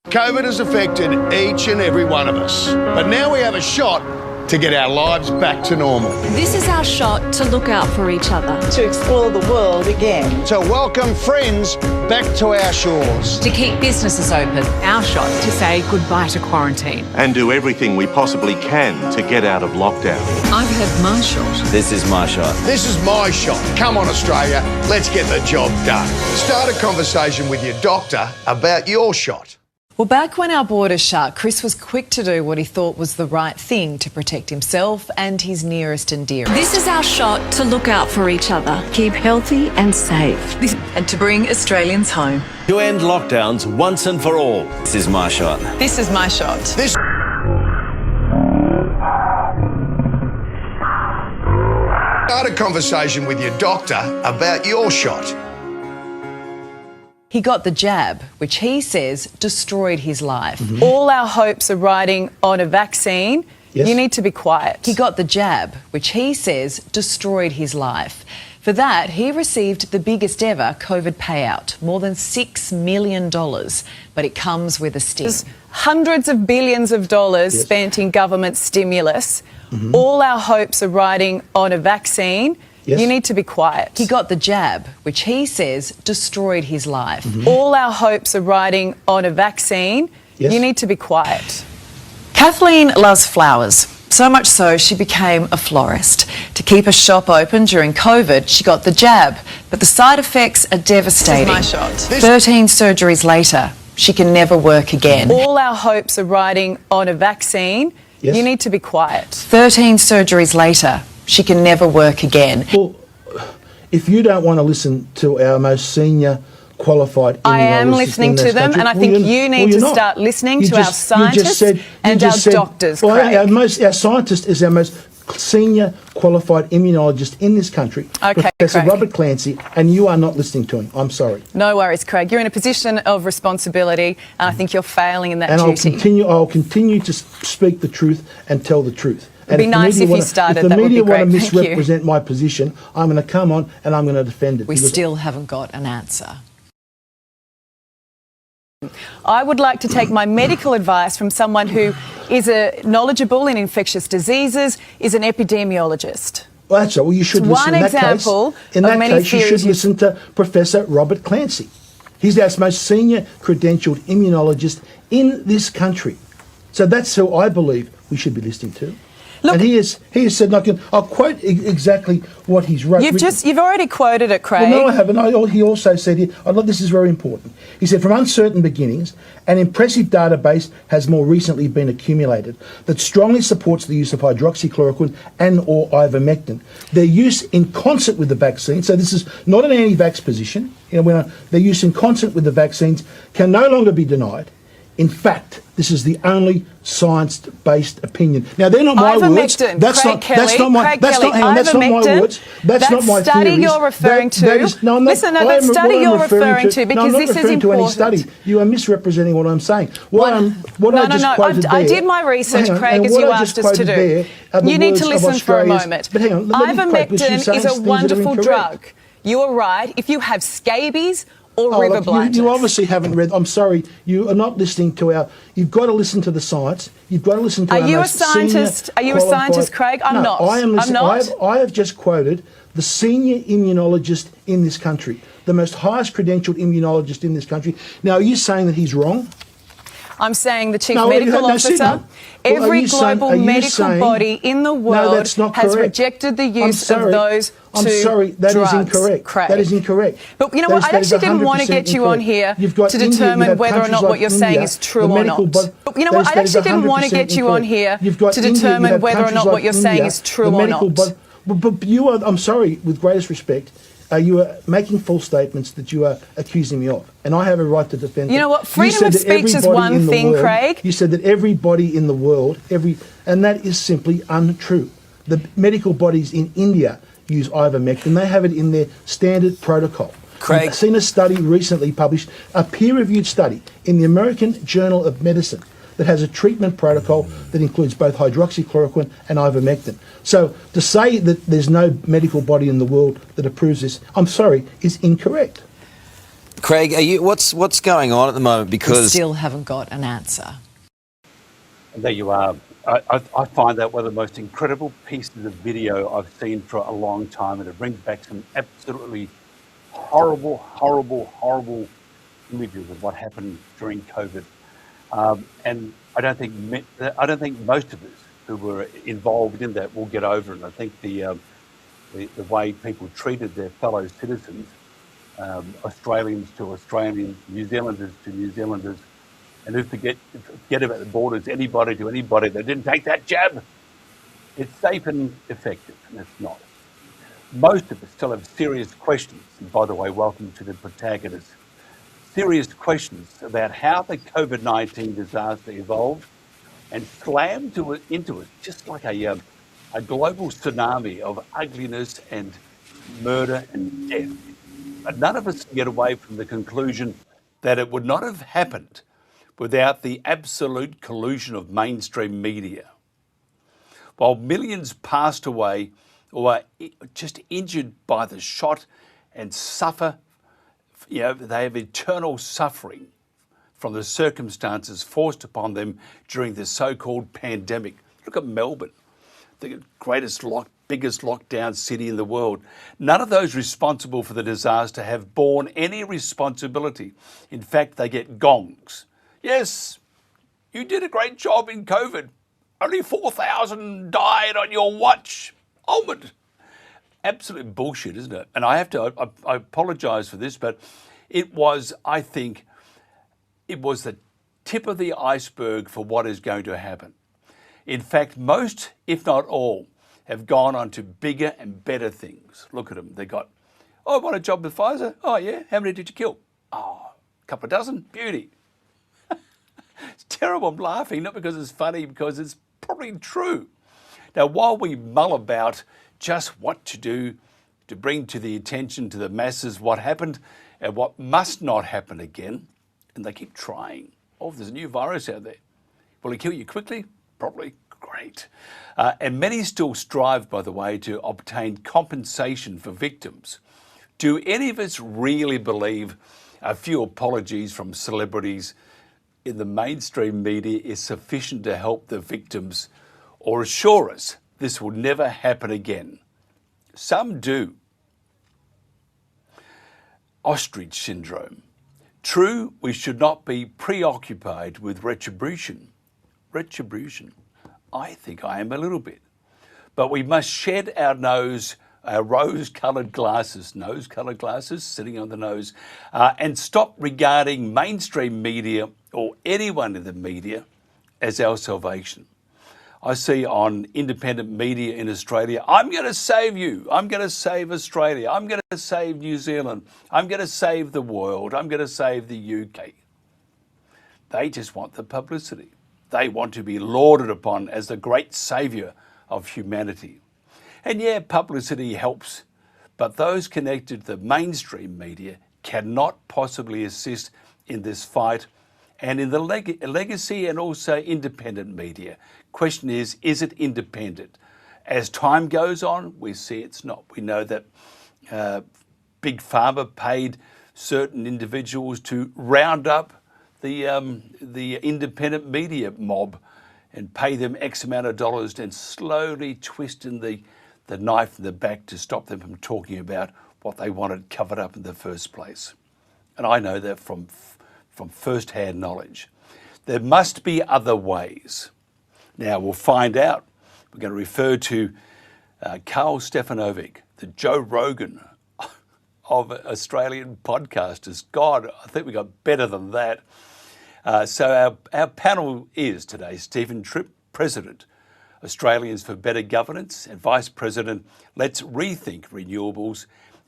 COVID has affected each and every one of us, but now we have a shot to get our lives back to normal. This is our shot to look out for each other. To explore the world again. To welcome friends back to our shores. To keep businesses open. Our shot to say goodbye to quarantine. And do everything we possibly can to get out of lockdown. I've had my shot. This is my shot. This is my shot. Come on, Australia, let's get the job done. Start a conversation with your doctor about your shot. Well, back when our borders shut, Chris was quick to do what he thought was the right thing to protect himself and his nearest and dearest. This is our shot to look out for each other. Keep healthy and safe. And to bring Australians home. To end lockdowns once and for all. This is my shot. This is my shot. This Start a conversation with your doctor about your shot. He got the jab, which he says destroyed his life. All our hopes are riding on a vaccine. Yes. You need to be quiet. He got the jab, which he says destroyed his life. For that, he received the biggest ever COVID payout, more than $6 million. But it comes with a sting. There's hundreds of billions of dollars spent in government stimulus. All our hopes are riding on a vaccine. Yes. You need to be quiet. He got the jab, which he says destroyed his life. All our hopes are riding on a vaccine. Yes. You need to be quiet. Kathleen loves flowers, so much so she became a florist. To keep her shop open during COVID, she got the jab, but the side effects are devastating. This is my shot. 13 surgeries later, she can never work again. All our hopes are riding on a vaccine. Yes. You need to be quiet. 13 surgeries later, she can never work again. Well, if you don't want to listen to our most senior qualified I am immunologist listening in to this them, country, and I think you need to start listening to our scientists and our doctors, Craig. Our scientist is our most senior qualified immunologist in this country, Okay, Professor Craig. Robert Clancy, and you are not listening to him. I'm sorry. No worries, Craig. You're in a position of responsibility, and I think you're failing in that And duty. I'll continue to speak the truth and tell the truth. It'd be nice if you started. If the That would be media want great. to Thank you. misrepresent my position, I'm going to come on and I'm going to defend it. We because still haven't got an answer. I would like to take my medical advice from someone who is knowledgeable in infectious diseases, is an epidemiologist. Well, that's all. Well, you should It's listen. one example in of that many case, you should theories you- listen to Professor Robert Clancy. He's our most senior credentialed immunologist in this country. So that's who I believe we should be listening to. Look, and he has said, and I'll quote exactly what he's wrote. You've already quoted it, Craig. Well, no, I haven't. He also said here, this is very important. He said, from uncertain beginnings, an impressive database has more recently been accumulated that strongly supports the use of hydroxychloroquine and or ivermectin. Their use in concert with the vaccine, so this is not an anti-vax position, their use in concert with the vaccines can no longer be denied. In fact, this is the only science-based opinion. Now, they're not my words. That's not my words. That's not my study theories. you're referring to. That study you're referring to, because this is important. To any study. You are misrepresenting what I'm saying. I did my research, Craig, as you asked us to do. You need to listen for a moment. But hang on, ivermectin is a wonderful drug. You are right. If you have scabies or river blindness. You obviously haven't read. I'm sorry, you are not listening to our. You've got to listen to the science. You've got to listen to. Are you a scientist? Are you a scientist, Craig? I'm not. I'm not. I have just quoted the senior immunologist in this country, the most highest credentialed immunologist in this country. Now, are you saying that he's wrong? I'm saying the chief medical officer. Every global medical body in the world has rejected the use of those I'm sorry, that is incorrect. Craig. That is incorrect. But you know what? I actually didn't want to get you on here to determine whether or not what you're saying is true or not. But you know what? I actually didn't want to get you on here to determine whether or not what you're saying is true or not. But you are, I'm sorry, with greatest respect, you are making false statements that you are accusing me of. And I have a right to defend them. You know what? Freedom of speech is one thing, Craig. You said that everybody in the world, and that is simply untrue. The medical bodies in India use ivermectin. They have it in their standard protocol. Craig. I've seen a study recently published, a peer-reviewed study in the American Journal of Medicine that has a treatment protocol that includes both hydroxychloroquine and ivermectin. So to say that there's no medical body in the world that approves this, I'm sorry, is incorrect. Craig, what's going on at the moment? Because we still haven't got an answer. And there you are. I find that one of the most incredible pieces of video I've seen for a long time, and it brings back some absolutely horrible images of what happened during COVID. And I don't think most of us who were involved in that will get over it. I think the way people treated their fellow citizens, Australians to Australians, New Zealanders to New Zealanders, and who forget about the borders, anybody to anybody that didn't take that jab. It's safe and effective, and it's not. Most of us still have serious questions, and by the way, welcome to the Protagonists. Serious questions about how the COVID-19 disaster evolved and slammed into us just like a global tsunami of ugliness and murder and death. But none of us can get away from the conclusion that it would not have happened without the absolute collusion of mainstream media. While millions passed away or are just injured by the shot and suffer, they have eternal suffering from the circumstances forced upon them during the so-called pandemic. Look at Melbourne, the biggest lockdown city in the world. None of those responsible for the disaster have borne any responsibility. In fact, they get gongs. Yes, you did a great job in COVID. Only 4,000 died on your watch. Almond. Absolute bullshit, isn't it? And I apologise for this, but I think it was the tip of the iceberg for what is going to happen. In fact, most, if not all, have gone on to bigger and better things. Look at them. They got, I want a job with Pfizer. Oh, yeah. How many did you kill? Oh, a couple of dozen. Beauty. It's terrible. I'm laughing, not because it's funny, because it's probably true. Now, while we mull about just what to do to bring to the attention to the masses what happened and what must not happen again, and they keep trying. Oh, there's a new virus out there. Will it kill you quickly? Probably. Great. And many still strive, by the way, to obtain compensation for victims. Do any of us really believe a few apologies from celebrities in the mainstream media is sufficient to help the victims or assure us this will never happen again? Some do. Ostrich syndrome. True, we should not be preoccupied with retribution. Retribution. I think I am a little bit. But we must shed our rose-coloured glasses, nose-coloured glasses, sitting on the nose, and stop regarding mainstream media or anyone in the media as our salvation. I see on independent media in Australia, I'm going to save you. I'm going to save Australia. I'm going to save New Zealand. I'm going to save the world. I'm going to save the UK. They just want the publicity. They want to be lauded upon as the great saviour of humanity. And yeah, publicity helps, but those connected to the mainstream media cannot possibly assist in this fight and in the legacy and also independent media. Question is it independent? As time goes on, we see it's not. We know that Big Pharma paid certain individuals to round up the independent media mob and pay them X amount of dollars and slowly twisting the knife in the back to stop them from talking about what they wanted covered up in the first place. And I know that from first-hand knowledge. There must be other ways. Now, we'll find out. We're going to refer to Carl Stefanovic, the Joe Rogan of Australian podcasters. God, I think we got better than that. So our panel is today Stephen Tripp, President, Australians for Better Governance, and Vice President, Let's Rethink Renewables,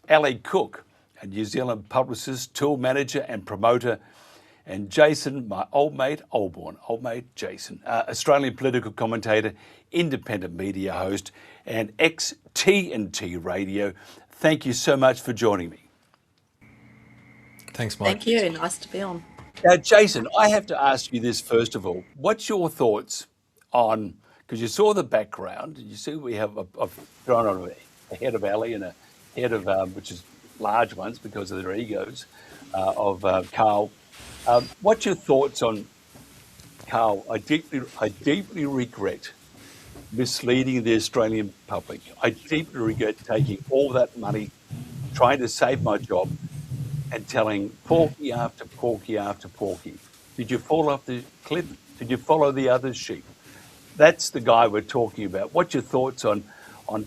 Ali Cook, a New Zealand publicist, tool manager and promoter, and Jason, my old mate Jason, Australian political commentator, independent media host, and ex-TNT Radio. Thank you so much for joining me. Thanks, Mike. Thank you. Nice to be on. Now, Jason, I have to ask you this first of all. What's your thoughts on, because you saw the background, you see we have thrown on a head of Ali and a head of, which is large ones because of their egos. Carl. What's your thoughts on Carl? I deeply regret misleading the Australian public. I deeply regret taking all that money, trying to save my job, and telling porky after porky after porky. Did you fall off the cliff? Did you follow the other sheep? That's the guy we're talking about. What's your thoughts on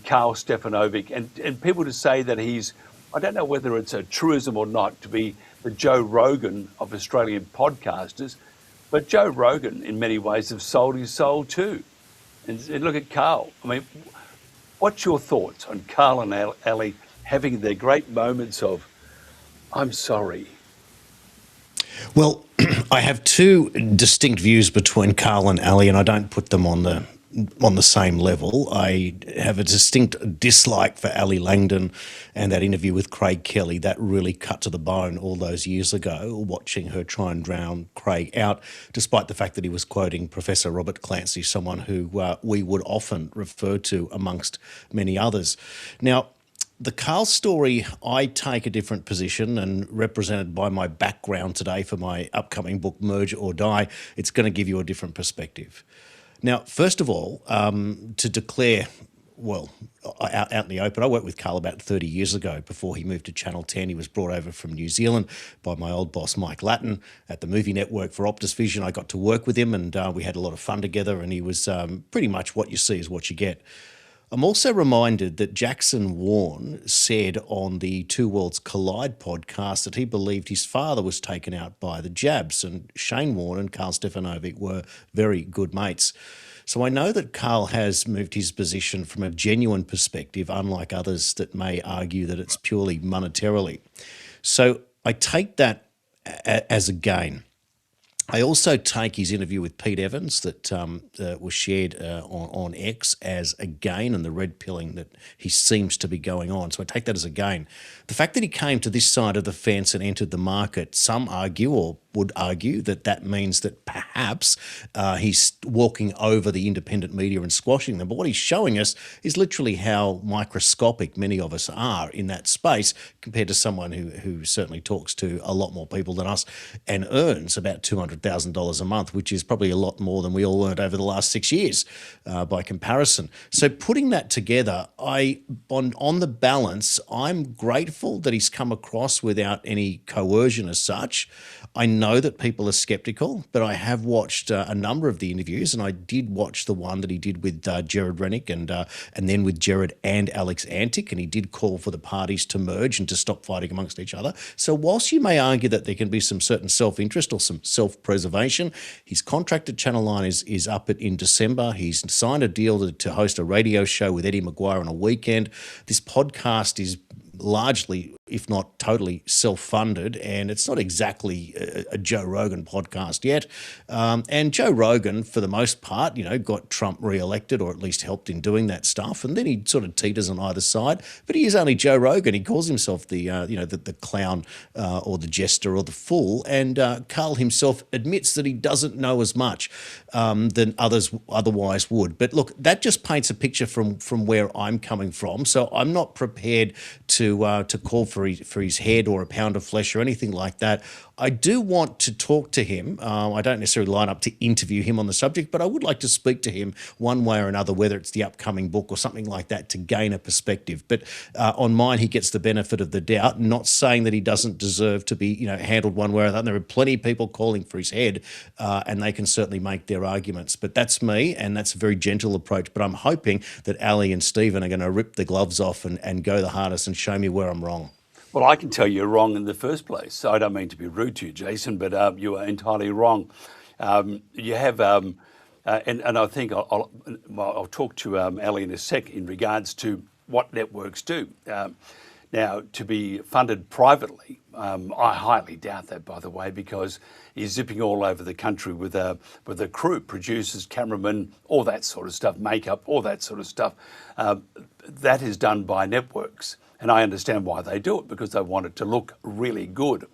Carl Stefanovic and people to say that he's, I don't know whether it's a truism or not, to be the Joe Rogan of Australian podcasters, but Joe Rogan in many ways have sold his soul too. And look at Carl. I mean, what's your thoughts on Carl and Ali having their great moments of, I'm sorry? Well, I have two distinct views between Carl and Ali, and I don't put them on the same level. I have a distinct dislike for Ali Langdon and that interview with Craig Kelly. That really cut to the bone all those years ago, watching her try and drown Craig out, despite the fact that he was quoting Professor Robert Clancy, someone who we would often refer to amongst many others. Now, the Carl story, I take a different position, and represented by my background today for my upcoming book, Merge or Die, it's going to give you a different perspective. Now, first of all, to declare, well, out in the open, I worked with Carl about 30 years ago before he moved to Channel 10. He was brought over from New Zealand by my old boss, Mike Latin, at the movie network for Optus Vision. I got to work with him, and we had a lot of fun together, and he was pretty much what you see is what you get. I'm also reminded that Jackson Warne said on the Two Worlds Collide podcast that he believed his father was taken out by the jabs, and Shane Warne and Carl Stefanovic were very good mates. So I know that Carl has moved his position from a genuine perspective, unlike others that may argue that it's purely monetarily. So I take that as a gain. I also take his interview with Pete Evans that was shared on X as a gain, and the red pilling that he seems to be going on. So I take that as a gain. The fact that he came to this side of the fence and entered the market, some argue or would argue that means that perhaps he's walking over the independent media and squashing them. But what he's showing us is literally how microscopic many of us are in that space compared to someone who certainly talks to a lot more people than us and earns about $200,000 a month, which is probably a lot more than we all earned over the last 6 years by comparison. So putting that together, on the balance, I'm grateful that he's come across without any coercion as such. I know that people are sceptical, but I have watched a number of the interviews, and I did watch the one that he did with Jared Rennick and then with Jared and Alex Antic, and he did call for the parties to merge and to stop fighting amongst each other. So whilst you may argue that there can be some certain self-interest or some self-preservation, his contract at Channel 9 is up in December. He's signed a deal to host a radio show with Eddie Maguire on a weekend. This podcast is largely, if not totally, self-funded, and it's not exactly a Joe Rogan podcast yet. And Joe Rogan, for the most part, got Trump re-elected, or at least helped in doing that stuff, and then he sort of teeters on either side. But he is only Joe Rogan. He calls himself the clown or the jester or the fool, and Carl himself admits that he doesn't know as much than others otherwise would. But look, that just paints a picture from where I'm coming from. So I'm not prepared to call for his head or a pound of flesh or anything like that. I do want to talk to him. I don't necessarily line up to interview him on the subject, but I would like to speak to him one way or another, whether it's the upcoming book or something like that, to gain a perspective. But on mine, he gets the benefit of the doubt, not saying that he doesn't deserve to be handled one way or another. There are plenty of people calling for his head, and they can certainly make their arguments. But that's me, and that's a very gentle approach. But I'm hoping that Ali and Stephen are going to rip the gloves off and go the hardest and show me where I'm wrong. Well, I can tell you're wrong in the first place. So I don't mean to be rude to you, Jason, but you are entirely wrong. You have, and I think I'll talk to Ali in a sec in regards to what networks do. Now, to be funded privately, I highly doubt that, by the way, because he's zipping all over the country with a crew, producers, cameramen, all that sort of stuff, makeup, all that sort of stuff. That is done by networks. And I understand why they do it, because they want it to look really good.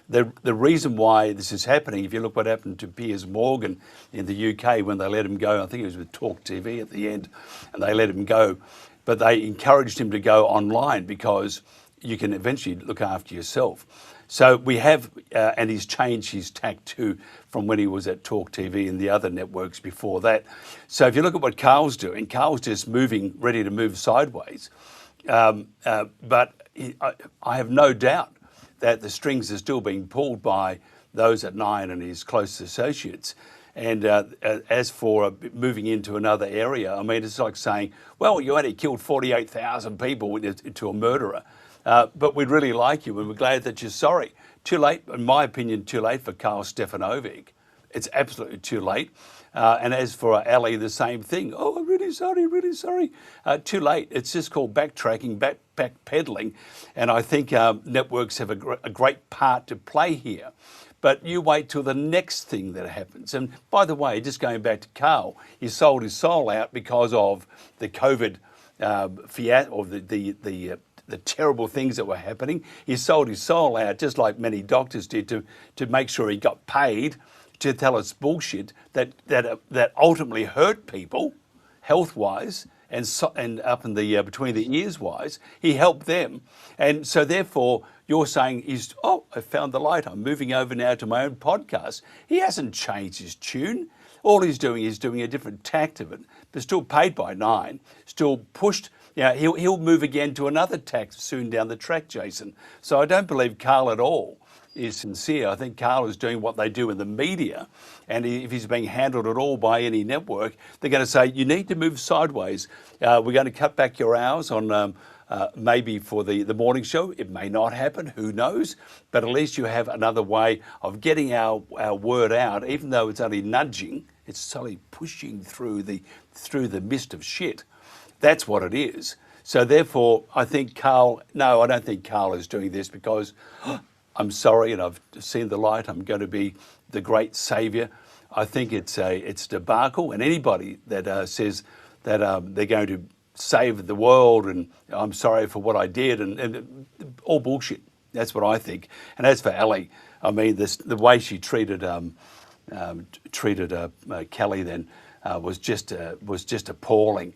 The reason why this is happening, if you look what happened to Piers Morgan in the UK when they let him go, I think it was with Talk TV at the end, and they let him go. But they encouraged him to go online because you can eventually look after yourself. So we have, and he's changed his tack too from when he was at Talk TV and the other networks before that. So if you look at what Carl's doing, Carl's just moving, ready to move sideways. But I have no doubt that the strings are still being pulled by those at Nine and his close associates. And as for moving into another area, I mean, it's like saying, well, you only killed 48,000 people to a murderer, but we'd really like you and we're glad that you're sorry. Too late, in my opinion, too late for Karl Stefanovic. It's absolutely too late. And as for Ali, the same thing. Oh, I'm really sorry, really sorry. Too late. It's just called backtracking, backpedaling. And I think networks have a great part to play here. But you wait till the next thing that happens. And by the way, just going back to Karl, he sold his soul out because of the COVID fiat or the terrible things that were happening. He sold his soul out, just like many doctors did, to make sure he got paid to tell us bullshit that ultimately hurt people health-wise and up in the between the ears wise. He helped them, and so therefore you're saying I found the light. I'm moving over now to my own podcast. He hasn't changed his tune. All he's doing is doing a different tact of it, but still paid by Nine, still pushed. He'll move again to another tact soon down the track, Jason. So I don't believe Karl at all is sincere. I think Karl is doing what they do in the media, and if he's being handled at all by any network, they're going to say, you need to move sideways. We're going to cut back your hours on maybe for the morning show. It may not happen, who knows, but at least you have another way of getting our word out, even though it's only nudging, it's only pushing through the mist of shit. That's what it is. So therefore, I think Karl, no, I don't think Karl is doing this because I'm sorry and I've seen the light, I'm going to be the great saviour. I think it's debacle, and anybody that says that they're going to save the world and I'm sorry for what I did and all bullshit. That's what I think. And as for Ali, I mean, the way she treated Kelly then was just appalling.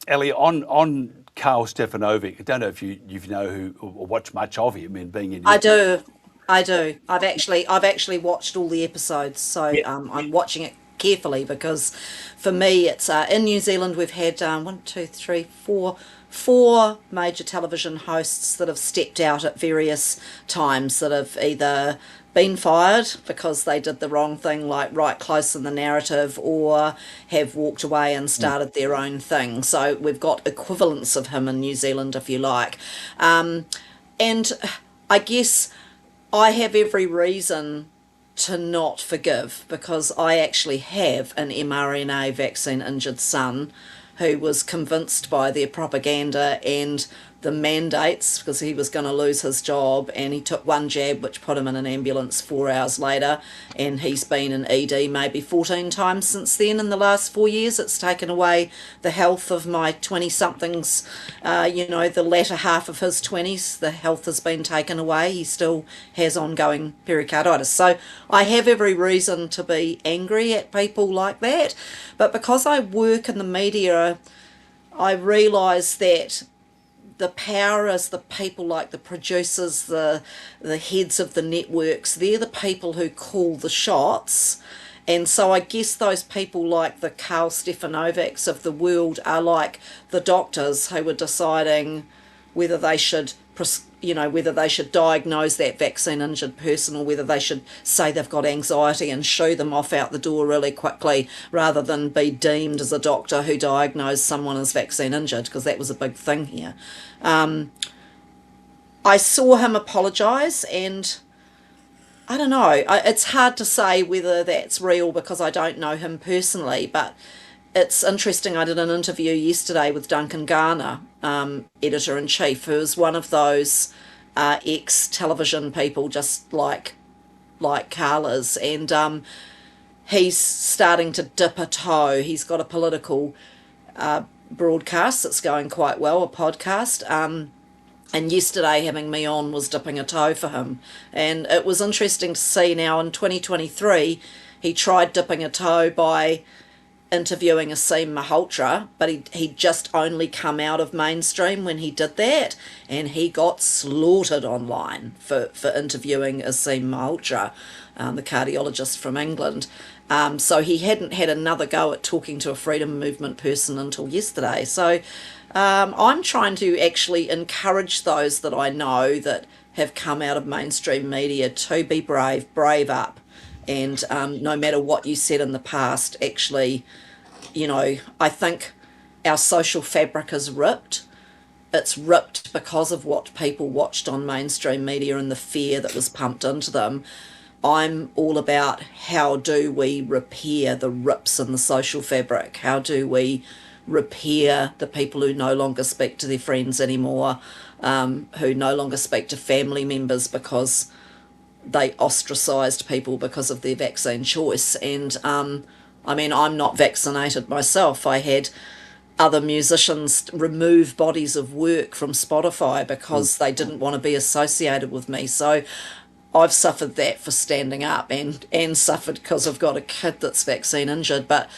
Ellie, on Karl Stefanovic, I don't know if you know who or watch much of him in being in. I do. I've actually watched all the episodes, so yeah. I'm watching it carefully because, for me, it's in New Zealand we've had 4 major television hosts that have stepped out at various times that have either been fired because they did the wrong thing, like right close in the narrative, or have walked away and started their own thing. So we've got equivalents of him in New Zealand, if you like. And I guess I have every reason to not forgive, because I actually have an mRNA vaccine injured son who was convinced by their propaganda and the mandates, because he was going to lose his job, and he took one jab which put him in an ambulance 4 hours later, and he's been in ED maybe 14 times since then in the last 4 years. It's taken away the health of my 20-somethings, the latter half of his 20s. The health has been taken away. He still has ongoing pericarditis. So I have every reason to be angry at people like that, but because I work in the media, I realise that the power is the people like the producers, the heads of the networks. They're the people who call the shots. And so I guess those people like the Karl Stefanovics of the world are like the doctors who are deciding whether they should diagnose that vaccine injured person, or whether they should say they've got anxiety and shoo them off out the door really quickly, rather than be deemed as a doctor who diagnosed someone as vaccine injured, because that was a big thing here. I saw him apologise, and I don't know, it's hard to say whether that's real because I don't know him personally, but it's interesting. I did an interview yesterday with Duncan Garner, editor-in-chief, who is one of those ex-television people just like Karl is, and he's starting to dip a toe. He's got a political broadcast that's going quite well, a podcast, and yesterday having me on was dipping a toe for him. And it was interesting to see now in 2023, he tried dipping a toe by interviewing Asim Malhotra, but he'd just only come out of mainstream when he did that, and he got slaughtered online for interviewing Asim Malhotra, the cardiologist from England. So he hadn't had another go at talking to a freedom movement person until yesterday. So I'm trying to actually encourage those that I know that have come out of mainstream media to be brave up. And no matter what you said in the past, actually, I think our social fabric is ripped. It's ripped because of what people watched on mainstream media and the fear that was pumped into them. I'm all about how do we repair the rips in the social fabric? How do we repair the people who no longer speak to their friends anymore, who no longer speak to family members because they ostracised people because of their vaccine choice? And I'm not vaccinated myself. I had other musicians remove bodies of work from Spotify because they didn't want to be associated with me. So I've suffered that for standing up, and suffered because I've got a kid that's vaccine injured. But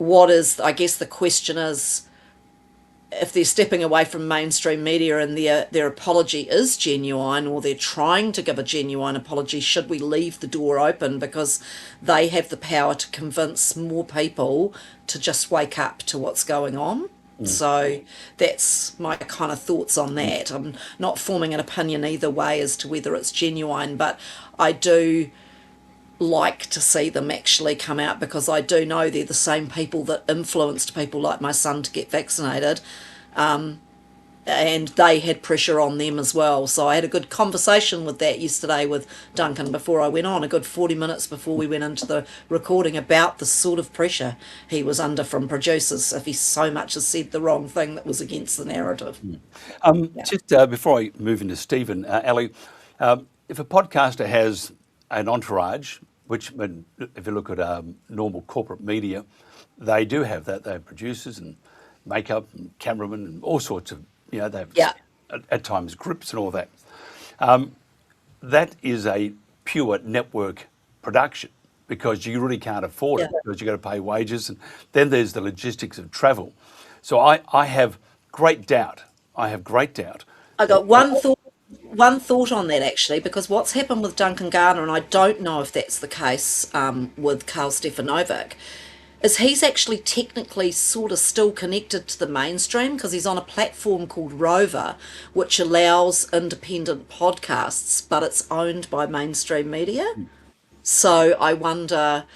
I guess the question is, if they're stepping away from mainstream media and their apology is genuine, or they're trying to give a genuine apology, should we leave the door open because they have the power to convince more people to just wake up to what's going on? So that's my kind of thoughts on that. I'm not forming an opinion either way as to whether it's genuine, but I do like to see them actually come out, because I do know they're the same people that influenced people like my son to get vaccinated, and they had pressure on them as well. So I had a good conversation with that yesterday with Duncan before I went on, a good 40 minutes before we went into the recording, about the sort of pressure he was under from producers if he so much as said the wrong thing that was against the narrative. Just before I move into Stephen, Ali, if a podcaster has an entourage, which if you look at normal corporate media, they do have that. They have producers and makeup and cameramen and all sorts of, they have at times grips and all that. That is a pure network production, because you really can't afford it, because you've got to pay wages, and then there's the logistics of travel. So I have great doubt. I got one thought on that, actually, because what's happened with Duncan Garner, and I don't know if that's the case with Karl Stefanovic, is he's actually technically sort of still connected to the mainstream, because he's on a platform called Rover, which allows independent podcasts, but it's owned by mainstream media. So I wonder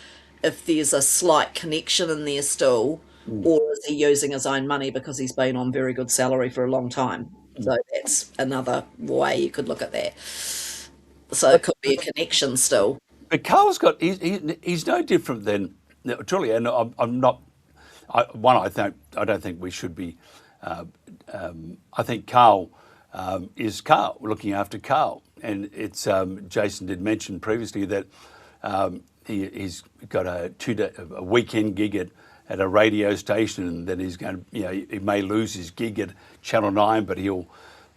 if there's a slight connection in there still, or is he using his own money because he's been on very good salary for a long time? So that's another way you could look at that. So it could be a connection still. But Carl's he's no different than, truly, and I'm not. I don't think we should be. I think Carl is Carl, looking after Carl, and it's Jason did mention previously that he's got a weekend gig at a radio station, and then he's going to, he may lose his gig at Channel 9, but he'll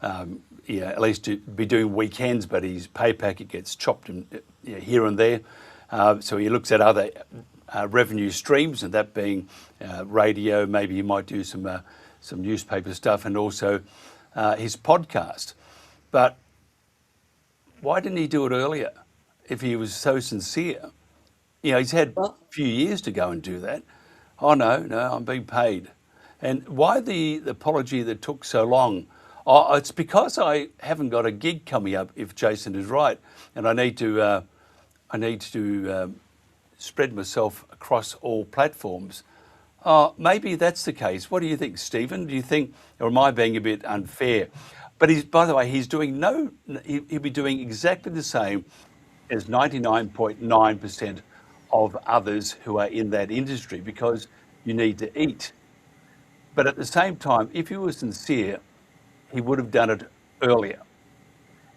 at least be doing weekends, but his pay packet gets chopped here and there. So he looks at other revenue streams, and that being radio. Maybe he might do some newspaper stuff, and also his podcast. But why didn't he do it earlier if he was so sincere? He's had a few years to go and do that. Oh, no, I'm being paid. And why the apology that took so long? Oh, it's because I haven't got a gig coming up, if Jason is right, and I need to spread myself across all platforms. Maybe that's the case. What do you think, Stephen? Do you think, or am I being a bit unfair? But by the way, he's doing he'll be doing exactly the same as 99.9% of others who are in that industry, because you need to eat. But at the same time, if he was sincere, he would have done it earlier.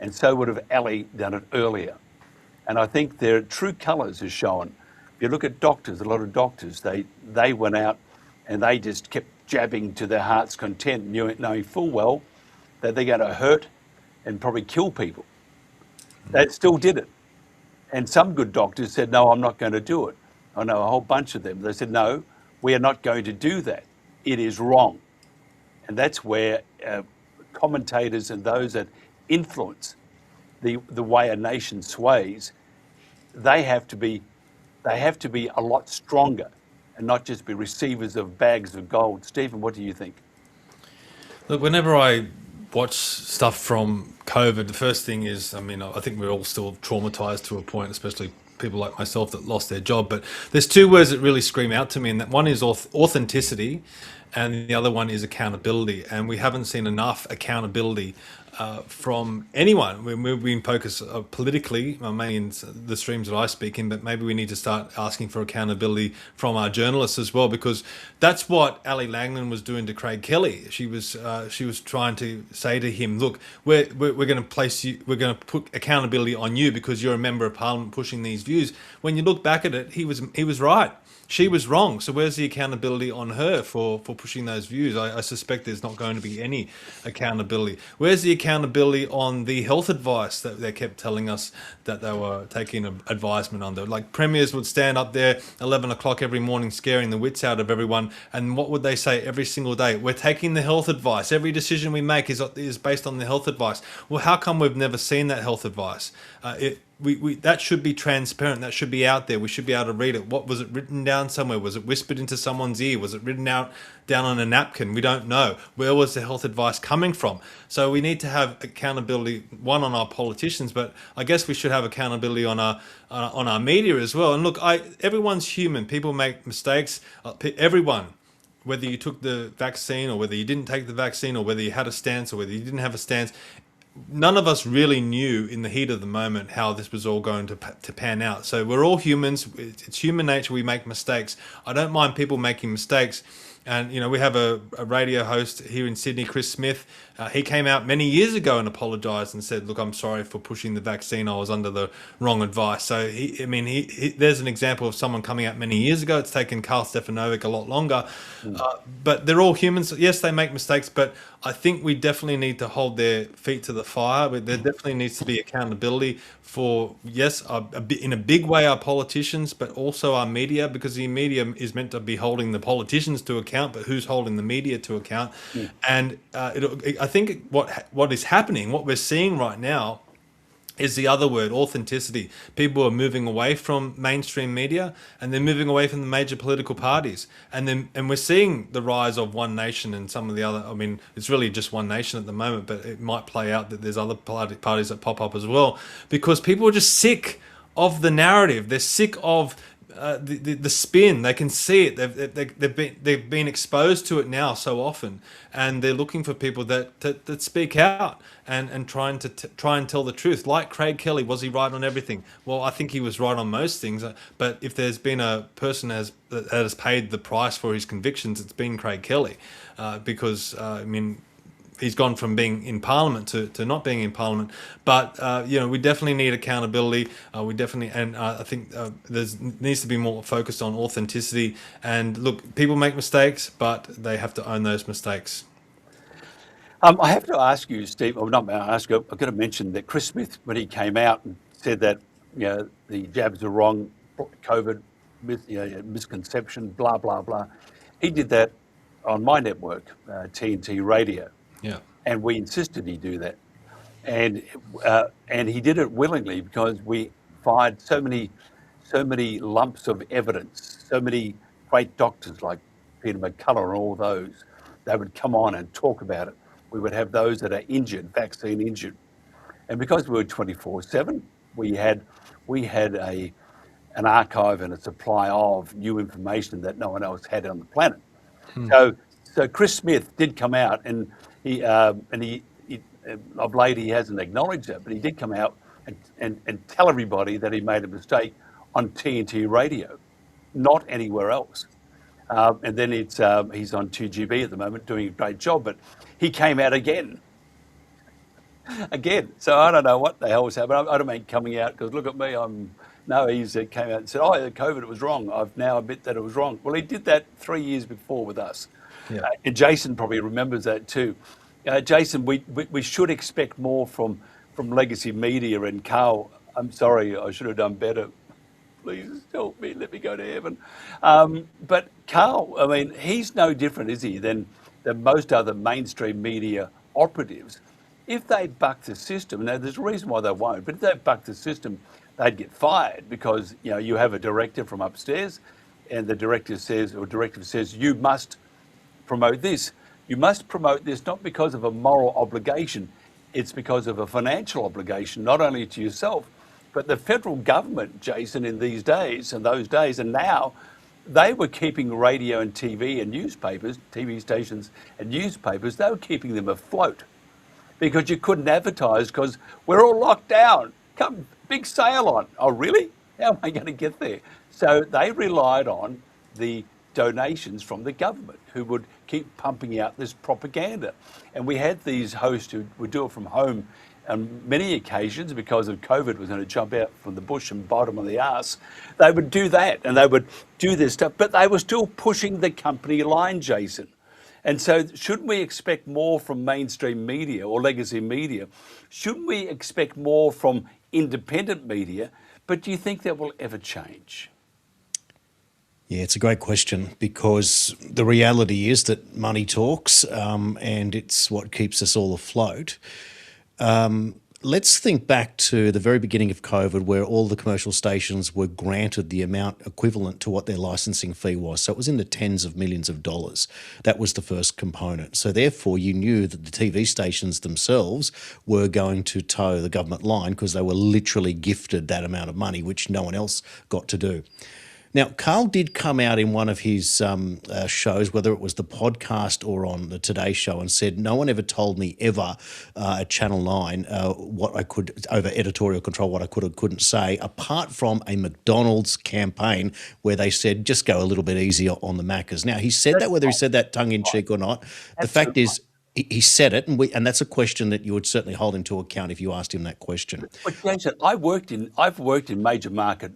And so would have Ali done it earlier. And I think their true colours are shown. If you look at doctors, a lot of doctors, they went out and they just kept jabbing to their heart's content, knowing full well that they're going to hurt and probably kill people. They still did it. And some good doctors said, no, I'm not going to do it. I know a whole bunch of them. They said, no, we are not going to do that. It is wrong. And that's where commentators and those that influence the way a nation sways, they have to be a lot stronger and not just be receivers of bags of gold. Stephen, what do you think? Look, whenever I watch stuff from COVID, the first thing is, I mean, I think we're all still traumatized to a point, especially people like myself that lost their job. But there's two words that really scream out to me, and that one is authenticity, and the other one is accountability. And we haven't seen enough accountability from anyone. We've been focused politically, mainly in the streams that I speak in, but maybe we need to start asking for accountability from our journalists as well, because that's what Ali Langland was doing to Craig Kelly. She was trying to say to him, look, we're going to place you, we're going to put accountability on you because you're a member of parliament pushing these views. When you look back at it, he was right. She was wrong. So where's the accountability on her for pushing those views? I suspect there's not going to be any accountability. Where's the accountability on the health advice that they kept telling us that they were taking advisement on? Like premiers would stand up there 11 o'clock every morning scaring the wits out of everyone. And what would they say every single day? We're taking the health advice. Every decision we make is based on the health advice. Well, how come we've never seen that health advice? That should be transparent. That should be out there. We should be able to read it. What was it written down somewhere? Was it whispered into someone's ear? Was it written out down on a napkin? We don't know. Where was the health advice coming from? So we need to have accountability, one, on our politicians, but I guess we should have accountability on our media as well. And look, everyone's human. People make mistakes. Everyone. Whether you took the vaccine or whether you didn't take the vaccine or whether you had a stance or whether you didn't have a stance, none of us really knew in the heat of the moment how this was all going to pan out. So we're all humans. It's human nature. We make mistakes. I don't mind people making mistakes. And, you know, we have a radio host here in Sydney, Chris Smith. He came out many years ago and apologised and said, look, I'm sorry for pushing the vaccine. I was under the wrong advice. So, there's an example of someone coming out many years ago. It's taken Karl Stefanovic a lot longer. But they're all humans. Yes, they make mistakes, but I think we definitely need to hold their feet to the fire. There definitely needs to be accountability for, yes, in a big way, our politicians, but also our media, because the media is meant to be holding the politicians to account, but who's holding the media to account? And I think what is happening, what we're seeing right now, is the other word, authenticity. People are moving away from mainstream media and they're moving away from the major political parties. And we're seeing the rise of One Nation and some of the other, I mean, it's really just One Nation at the moment, but it might play out that there's other parties that pop up as well, because people are just sick of the narrative. They're sick of the spin. They can see it. They've been exposed to it now so often, and they're looking for people that speak out and try and tell the truth. Like Craig Kelly, was he right on everything? Well, I think he was right on most things. But if there's been a person that has paid the price for his convictions, it's been Craig Kelly, because he's gone from being in Parliament to not being in Parliament. But we definitely need accountability. I think there needs to be more focused on authenticity. And look, people make mistakes, but they have to own those mistakes. I have to ask you, Steve. Or not ask you. I've got to mention that Chris Smith, when he came out and said that the jabs are wrong, COVID, misconception, blah blah blah, he did that on my network, TNT Radio. Yeah. And we insisted he do that, and he did it willingly, because we find so many lumps of evidence, so many great doctors like Peter McCullough and all those. They would come on and talk about it. We would have those that are injured, vaccine injured, and because we were 24/7, we had an archive and a supply of new information that no one else had on the planet. So Chris Smith did come out, and he of late he hasn't acknowledged that, but he did come out and tell everybody that he made a mistake on TNT Radio, not anywhere else. And then he's on 2GB at the moment, doing a great job, but he came out again. So I don't know what the hell was happening. I don't mean coming out, because look at me, he came out and said, the COVID was wrong. I've now admit that it was wrong. Well, he did that 3 years before with us. Yeah. And Jason probably remembers that too. Jason, we should expect more from legacy media, and Carl, I'm sorry, I should have done better. please help me, let me go to heaven. But Carl, I mean, he's no different, is he, than most other mainstream media operatives. If they buck the system, now there's a reason why they won't, but if they buck the system, they'd get fired because, you know, you have a directive from upstairs and the directive says, you must promote this. You must promote this not because of a moral obligation, it's because of a financial obligation, not only to yourself, but the federal government, Jason, in these days and those days and now, they were keeping radio and TV and newspapers, TV stations and newspapers, they were keeping them afloat because you couldn't advertise because we're all locked down. Come, big sale on. Oh, really? How am I going to get there? So they relied on the donations from the government who would keep pumping out this propaganda. And we had these hosts who would do it from home on many occasions because of COVID was going to jump out from the bush and bite them on the arse. They would do that and they would do this stuff, but they were still pushing the company line, Jason. And so shouldn't we expect more from mainstream media or legacy media? Shouldn't we expect more from independent media? But do you think that will ever change? Yeah, it's a great question because the reality is that money talks and it's what keeps us all afloat. Let's think back to the very beginning of COVID where all the commercial stations were granted the amount equivalent to what their licensing fee was. So it was in the tens of millions of dollars. That was the first component. So therefore you knew that the TV stations themselves were going to toe the government line because they were literally gifted that amount of money, which no one else got to do. Now, Carl did come out in one of his shows, whether it was the podcast or on the Today Show, and said, no one ever told me ever at Channel 9 what I could, over editorial control, what I could or couldn't say, apart from a McDonald's campaign where they said, just go a little bit easier on the Maccas. Now, he said that, whether he said that tongue-in-cheek or not, the fact is, he said it, and that's a question that you would certainly hold him to account if you asked him that question. But Jason, I've worked in major market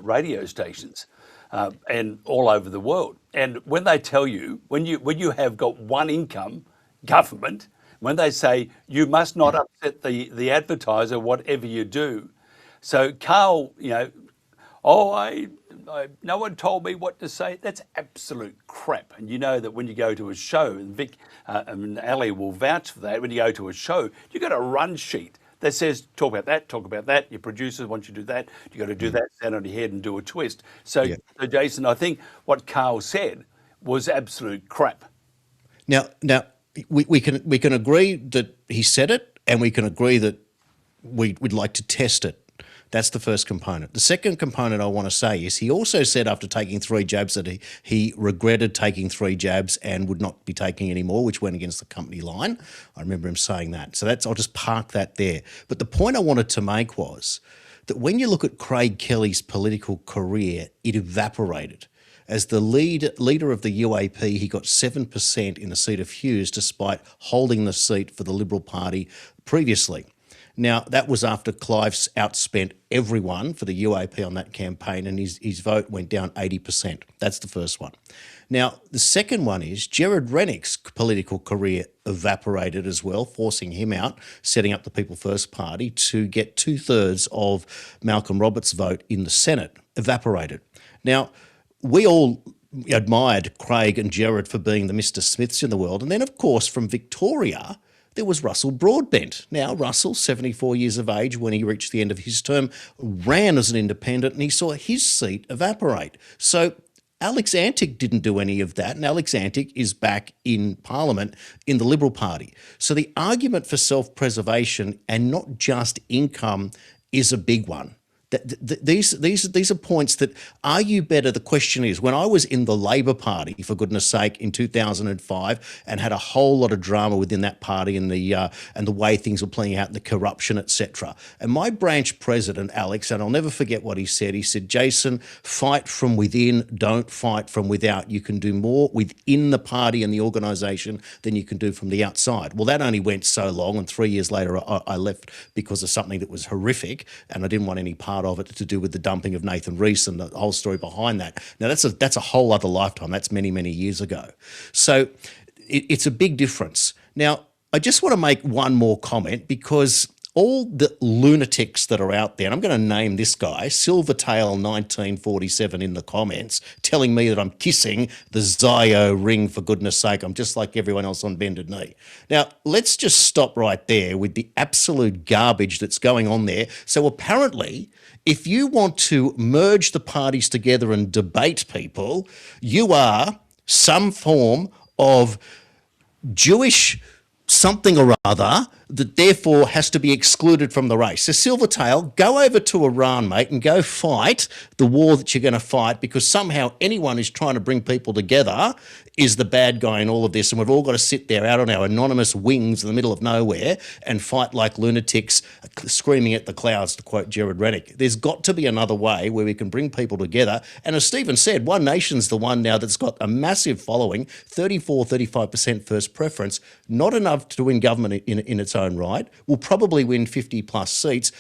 radio stations and all over the world. And when they tell you, when you have got one income, government, when they say you must not upset the advertiser, whatever you do. So Carl, you know, no one told me what to say. That's absolute crap. And you know that when you go to a show, and Vic and Ali will vouch for that, when you go to a show, you've got a run sheet that says, talk about that. Your producers want you to do that. You've got to do that, stand on your head and do a twist. So, so Jason, I think what Carl said was absolute crap. Now we can agree that he said it, and we can agree that we'd like to test it. That's the first component. The second component I want to say is he also said after taking 3 jabs that he regretted taking 3 jabs and would not be taking any more, which went against the company line. I remember him saying that. So I'll just park that there. But the point I wanted to make was that when you look at Craig Kelly's political career, it evaporated. As the leader of the UAP, he got 7% in the seat of Hughes despite holding the seat for the Liberal Party previously. Now, that was after Clive's outspent everyone for the UAP on that campaign, and his vote went down 80%. That's the first one. Now, the second one is Gerard Rennick's political career evaporated as well, forcing him out, setting up the People First Party to get 2/3 of Malcolm Roberts' vote in the Senate, evaporated. Now, we all admired Craig and Gerard for being the Mr. Smiths in the world. And then, of course, from Victoria, there was Russell Broadbent. Now, Russell, 74 years of age, when he reached the end of his term, ran as an independent and he saw his seat evaporate. So Alex Antic didn't do any of that, and Alex Antic is back in Parliament in the Liberal Party. So the argument for self-preservation and not just income is a big one. These are points that, are you better? The question is, when I was in the Labor Party, for goodness sake, in 2005, and had a whole lot of drama within that party and the way things were playing out, and the corruption, etc. And my branch president, Alex, and I'll never forget what he said. He said, Jason, fight from within, don't fight from without. You can do more within the party and the organisation than you can do from the outside. Well, that only went so long, and 3 years later I left because of something that was horrific, and I didn't want any part of it to do with the dumping of Nathan Rees and the whole story behind that. Now, that's a whole other lifetime. That's many, many years ago. So it's a big difference. Now, I just want to make one more comment, because all the lunatics that are out there, and I'm going to name this guy, Silvertail 1947 in the comments, telling me that I'm kissing the Zio ring, for goodness sake. I'm just like everyone else on bended knee. Now, let's just stop right there with the absolute garbage that's going on there. So apparently, if you want to merge the parties together and debate people, you are some form of Jewish something or other that therefore has to be excluded from the race. So Silvertail, go over to Iran, mate, and go fight the war that you're going to fight, because somehow anyone who's trying to bring people together is the bad guy in all of this, and we've all got to sit there out on our anonymous wings in the middle of nowhere and fight like lunatics screaming at the clouds, to quote Jared Rennick. There's got to be another way where we can bring people together. And as Stephen said, One Nation's the one now that's got a massive following, 35% first preference, not enough to win government in its own right, will probably win 50 plus seats.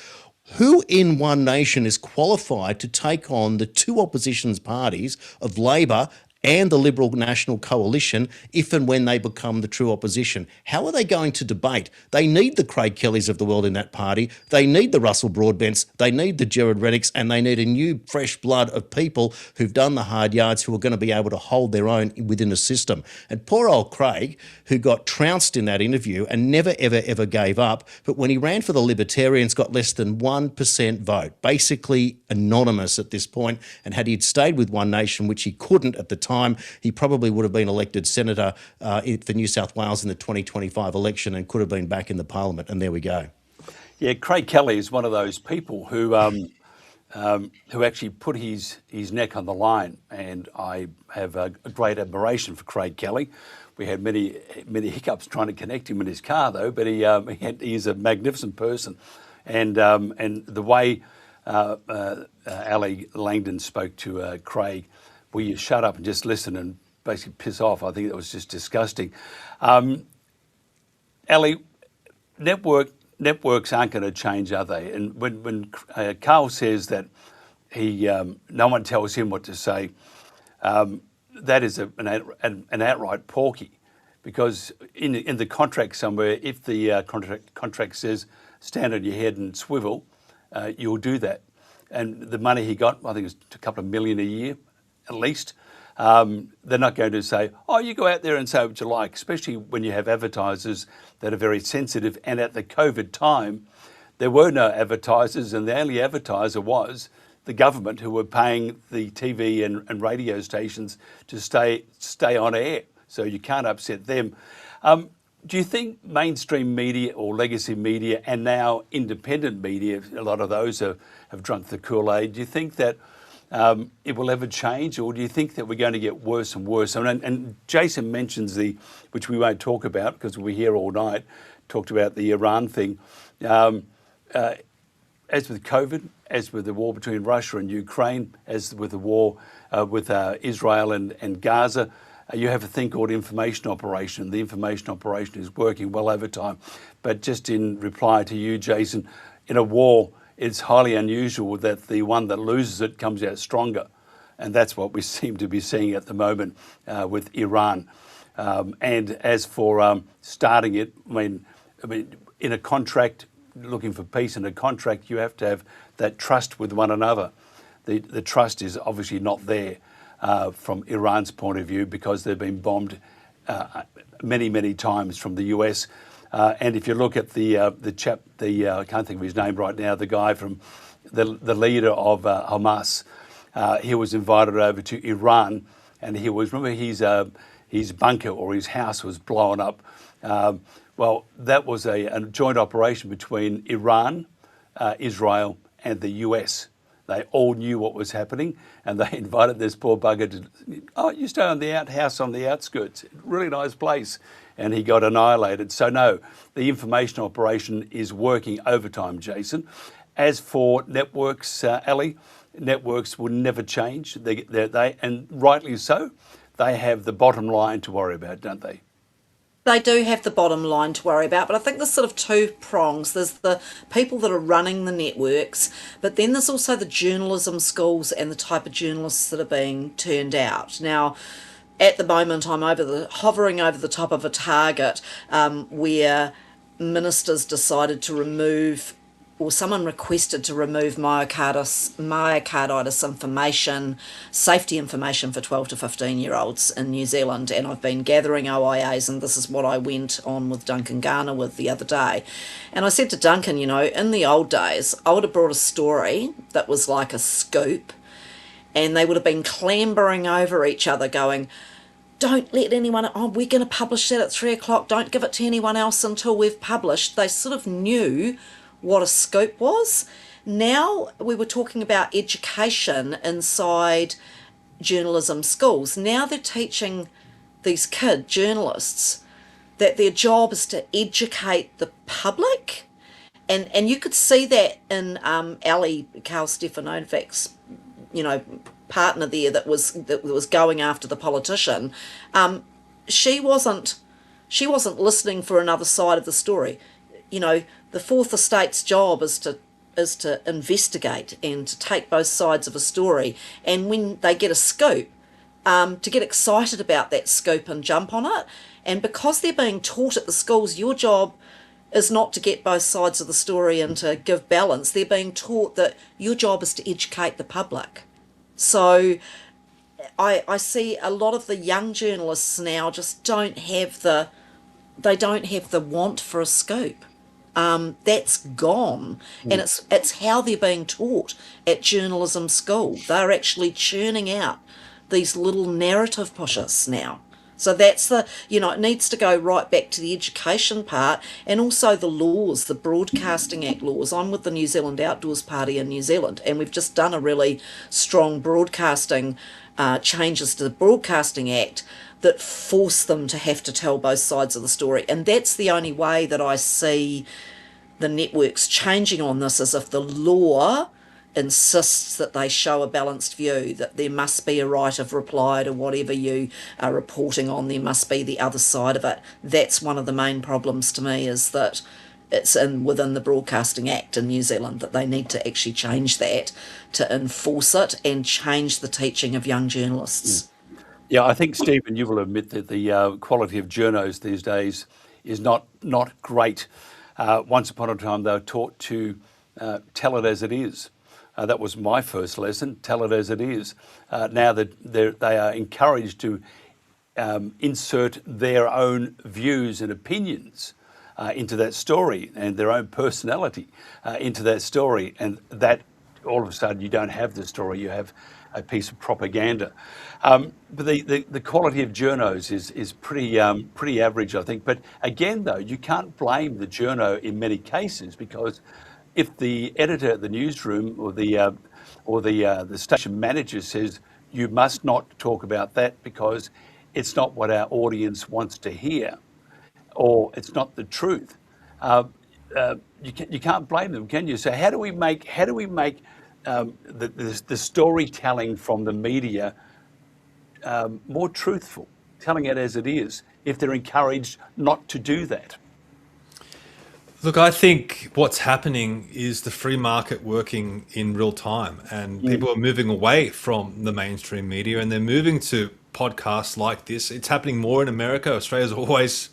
Who in One Nation is qualified to take on the two oppositions parties of Labor and the Liberal National Coalition if and when they become the true opposition? How are they going to debate? They need the Craig Kellys of the world in that party. They need the Russell Broadbents. They need the Jared Rennicks, and they need a new fresh blood of people who've done the hard yards, who are going to be able to hold their own within the system. And poor old Craig, who got trounced in that interview and never, ever, ever gave up. But when he ran for the Libertarians, got less than 1% vote, basically anonymous at this point. And had he stayed with One Nation, which he couldn't at the time, he probably would have been elected senator for New South Wales in the 2025 election and could have been back in the parliament. And there we go. Yeah, Craig Kelly is one of those people who actually put his neck on the line, and I have a great admiration for Craig Kelly. We had many hiccups trying to connect him in his car, though, but he's a magnificent person, and the way Ali Langdon spoke to Craig, will you shut up and just listen and basically piss off? I think that was just disgusting. Ali, networks aren't going to change, are they? And when Carl says that no one tells him what to say, that is an outright porky, because in the contract somewhere, if the contract says stand on your head and swivel, you'll do that. And the money he got, I think it was a couple of million a year, at least. They're not going to say, oh, you go out there and say what you like, especially when you have advertisers that are very sensitive. And at the COVID time, there were no advertisers, and the only advertiser was the government, who were paying the TV and radio stations to stay on air. So you can't upset them. Do you think mainstream media or legacy media, and now independent media, a lot of those have drunk the Kool-Aid, do you think that it will ever change, or do you think that we're going to get worse and worse? And Jason mentions which we won't talk about because we're here all night, talked about the Iran thing. As with COVID, as with the war between Russia and Ukraine, as with the war with Israel and Gaza, you have a thing called information operation. The information operation is working well over time. But just in reply to you, Jason, in a war, it's highly unusual that the one that loses it comes out stronger. And that's what we seem to be seeing at the moment with Iran. And as for starting it, I mean, in a contract, looking for peace in a contract, you have to have that trust with one another. The trust is obviously not there from Iran's point of view, because they've been bombed many, many times from the US. And if you look at the chap, I can't think of his name right now, the guy from the leader of Hamas, he was invited over to Iran, and remember his bunker or his house was blown up. Well, that was a joint operation between Iran, Israel, and the US. They all knew what was happening, and they invited this poor bugger to, you stay on the house on the outskirts, really nice place. And he got annihilated. So no, the information operation is working overtime, Jason. As for networks, Ali, networks will never change. They and rightly so, they have the bottom line to worry about, don't they? They do have the bottom line to worry about, but I think there's sort of two prongs. There's the people that are running the networks, but then there's also the journalism schools and the type of journalists that are being turned out. Now, at the moment, I'm hovering over the top of a target where ministers decided to remove, or someone requested to remove myocarditis information, safety information for 12 to 15-year-olds in New Zealand. And I've been gathering OIAs, and this is what I went on with Duncan Garner with the other day. And I said to Duncan, you know, in the old days, I would have brought a story that was like a scoop, and they would have been clambering over each other going, don't let anyone, oh, we're going to publish that at 3 o'clock, don't give it to anyone else until we've published. They sort of knew what a scoop was. Now we were talking about education inside journalism schools. Now they're teaching these journalists, that their job is to educate the public. And you could see that in Ali Carl Stefanovic's, you know, partner there that was going after the politician. She wasn't listening for another side of the story. You know, the Fourth Estate's job is to investigate and to take both sides of a story. And when they get a scoop, to get excited about that scoop and jump on it. And because they're being taught at the schools, your job is not to get both sides of the story and to give balance. They're being taught that your job is to educate the public. So I see a lot of the young journalists now just don't have the want for a scoop. That's gone, and it's how they're being taught at journalism school. They're actually churning out these little narrative pushes now. So that's it needs to go right back to the education part, and also the laws, the Broadcasting Act laws. I'm with the New Zealand Outdoors Party in New Zealand, and we've just done a really strong broadcasting changes to the Broadcasting Act that force them to have to tell both sides of the story. And that's the only way that I see the networks changing on this, is if the law insists that they show a balanced view, that there must be a right of reply to whatever you are reporting on, there must be the other side of it. That's one of the main problems to me, is that it's within the Broadcasting Act in New Zealand, that they need to actually change that to enforce it and change the teaching of young journalists. Yeah, I think, Stephen, you will admit that the quality of journos these days is not great. Once upon a time, they were taught to tell it as it is. That was my first lesson, tell it as it is. Now that they are encouraged to insert their own views and opinions into that story, and their own personality into that story. And that, all of a sudden, you don't have the story, you have a piece of propaganda. But the quality of journos is pretty average, I think. But again, though, you can't blame the journo in many cases, because if the editor at the newsroom or the station manager says you must not talk about that because it's not what our audience wants to hear, or it's not the truth, you can't blame them, can you? So how do we make the storytelling from the media more truthful, telling it as it is, if they're encouraged not to do that? Look, I think what's happening is the free market working in real time, and people are moving away from the mainstream media, and they're moving to podcasts like this. It's happening more in America. Australia's always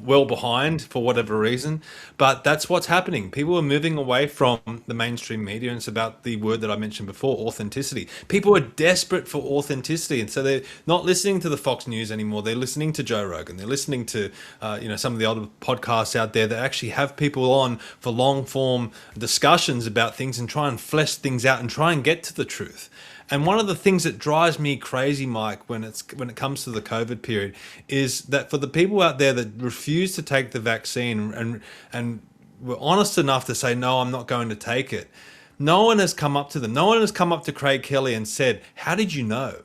well behind for whatever reason, but that's what's happening. People are moving away from the mainstream media, and it's about the word that I mentioned before, authenticity. People are desperate for authenticity, and so they're not listening to the Fox News anymore. They're listening to Joe Rogan. They're listening to some of the other podcasts out there that actually have people on for long form discussions about things and try and flesh things out and try and get to the truth. And one of the things that drives me crazy, Mike, when it comes to the COVID period, is that for the people out there that refuse to take the vaccine and were honest enough to say, no, I'm not going to take it, no one has come up to them. No one has come up to Craig Kelly and said, how did you know?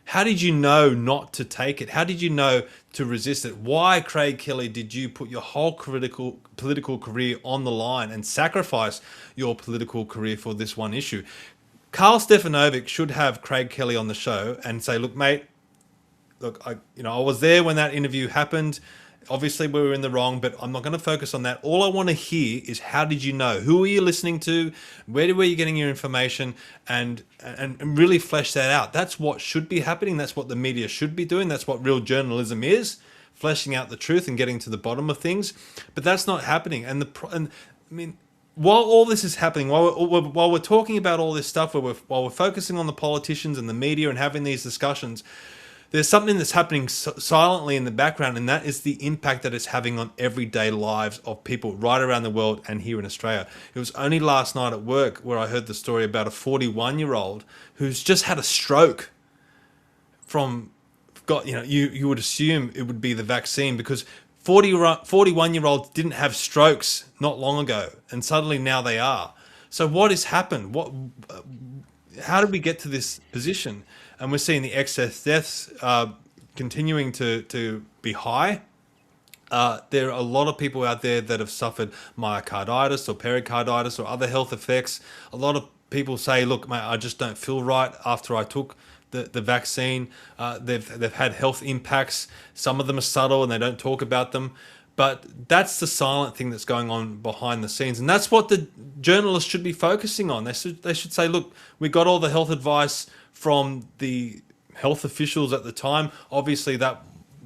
How did you know not to take it? How did you know to resist it? Why, Craig Kelly, did you put your whole political career on the line and sacrifice your political career for this one issue? Carl Stefanovic should have Craig Kelly on the show and say, look, mate, I was there when that interview happened. Obviously, we were in the wrong, but I'm not going to focus on that. All I want to hear is, how did you know? Who are you listening to? Where were you getting your information? And really flesh that out. That's what should be happening. That's what the media should be doing. That's what real journalism is. fleshing out the truth and getting to the bottom of things. But that's not happening. And I mean, while all this is happening, while we're talking about all this stuff, while we're focusing on the politicians and the media and having these discussions, there's something that's happening silently in the background, and that is the impact that it's having on everyday lives of people right around the world and here in Australia. It was only last night at work where I heard the story about a 41-year-old who's just had a stroke from, you would assume it would be the vaccine, because 41-year-olds didn't have strokes not long ago, and suddenly now they are. So what has happened? How did we get to this position? And we're seeing the excess deaths continuing to be high. There are a lot of people out there that have suffered myocarditis or pericarditis or other health effects. A lot of people say, look, mate, I just don't feel right after I took the vaccine. They've had health impacts. Some of them are subtle and they don't talk about them. But that's the silent thing that's going on behind the scenes. And that's what the journalists should be focusing on. They should say, look, we got all the health advice from the health officials at the time. Obviously, that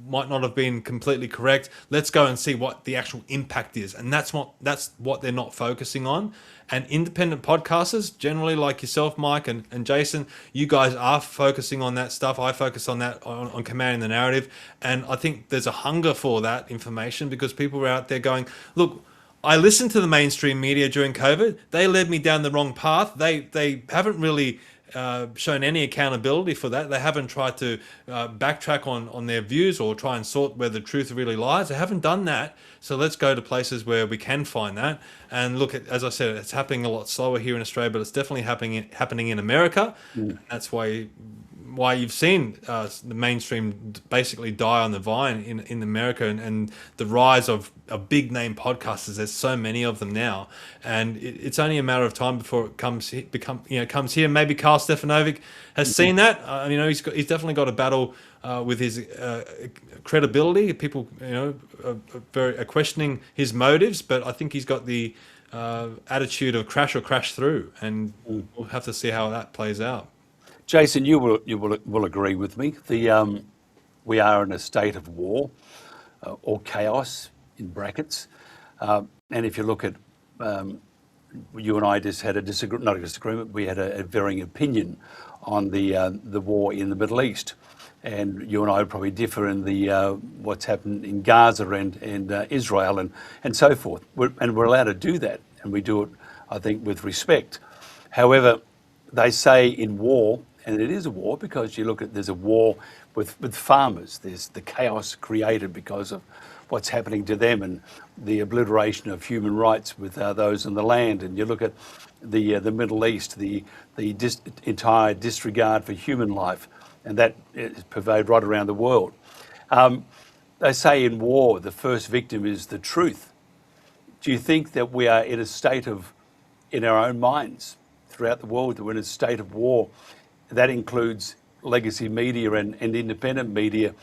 might not have been completely correct. Let's go and see what the actual impact is. And that's what they're not focusing on. And independent podcasters, generally like yourself, Mike and Jason, you guys are focusing on that stuff. I focus on that, on commanding the narrative. And I think there's a hunger for that information, because people are out there going, look, I listened to the mainstream media during COVID. They led me down the wrong path. They haven't really shown any accountability for that. They haven't tried to backtrack on their views or try and sort where the truth really lies. They haven't done that. So let's go to places where we can find that. And look, as I said, it's happening a lot slower here in Australia, but it's definitely happening in America. That's why you've seen the mainstream basically die on the vine in America, and the rise of big name podcasters. There's so many of them now, and it's only a matter of time before it comes here. Maybe Karl Stefanovic has seen that. He's definitely got a battle with his credibility. People are questioning his motives, but I think he's got the attitude of crash or crash through, and we'll have to see how that plays out. Jason, you will agree with me. We are in a state of war or chaos in brackets, and if you look at you and I just had not a disagreement. We had a varying opinion on the war in the Middle East, and you and I would probably differ in the what's happened in Gaza and Israel and so forth. We're allowed to do that, and we do it, I think, with respect. However, they say in war, and it is a war because there's a war with farmers. There's the chaos created because of what's happening to them and the obliteration of human rights with those in the land. And you look at the Middle East, the entire disregard for human life, and that is pervaded right around the world. They say in war, the first victim is the truth. Do you think that we are in a state in our own minds, throughout the world, that we're in a state of war? That includes legacy media and independent media.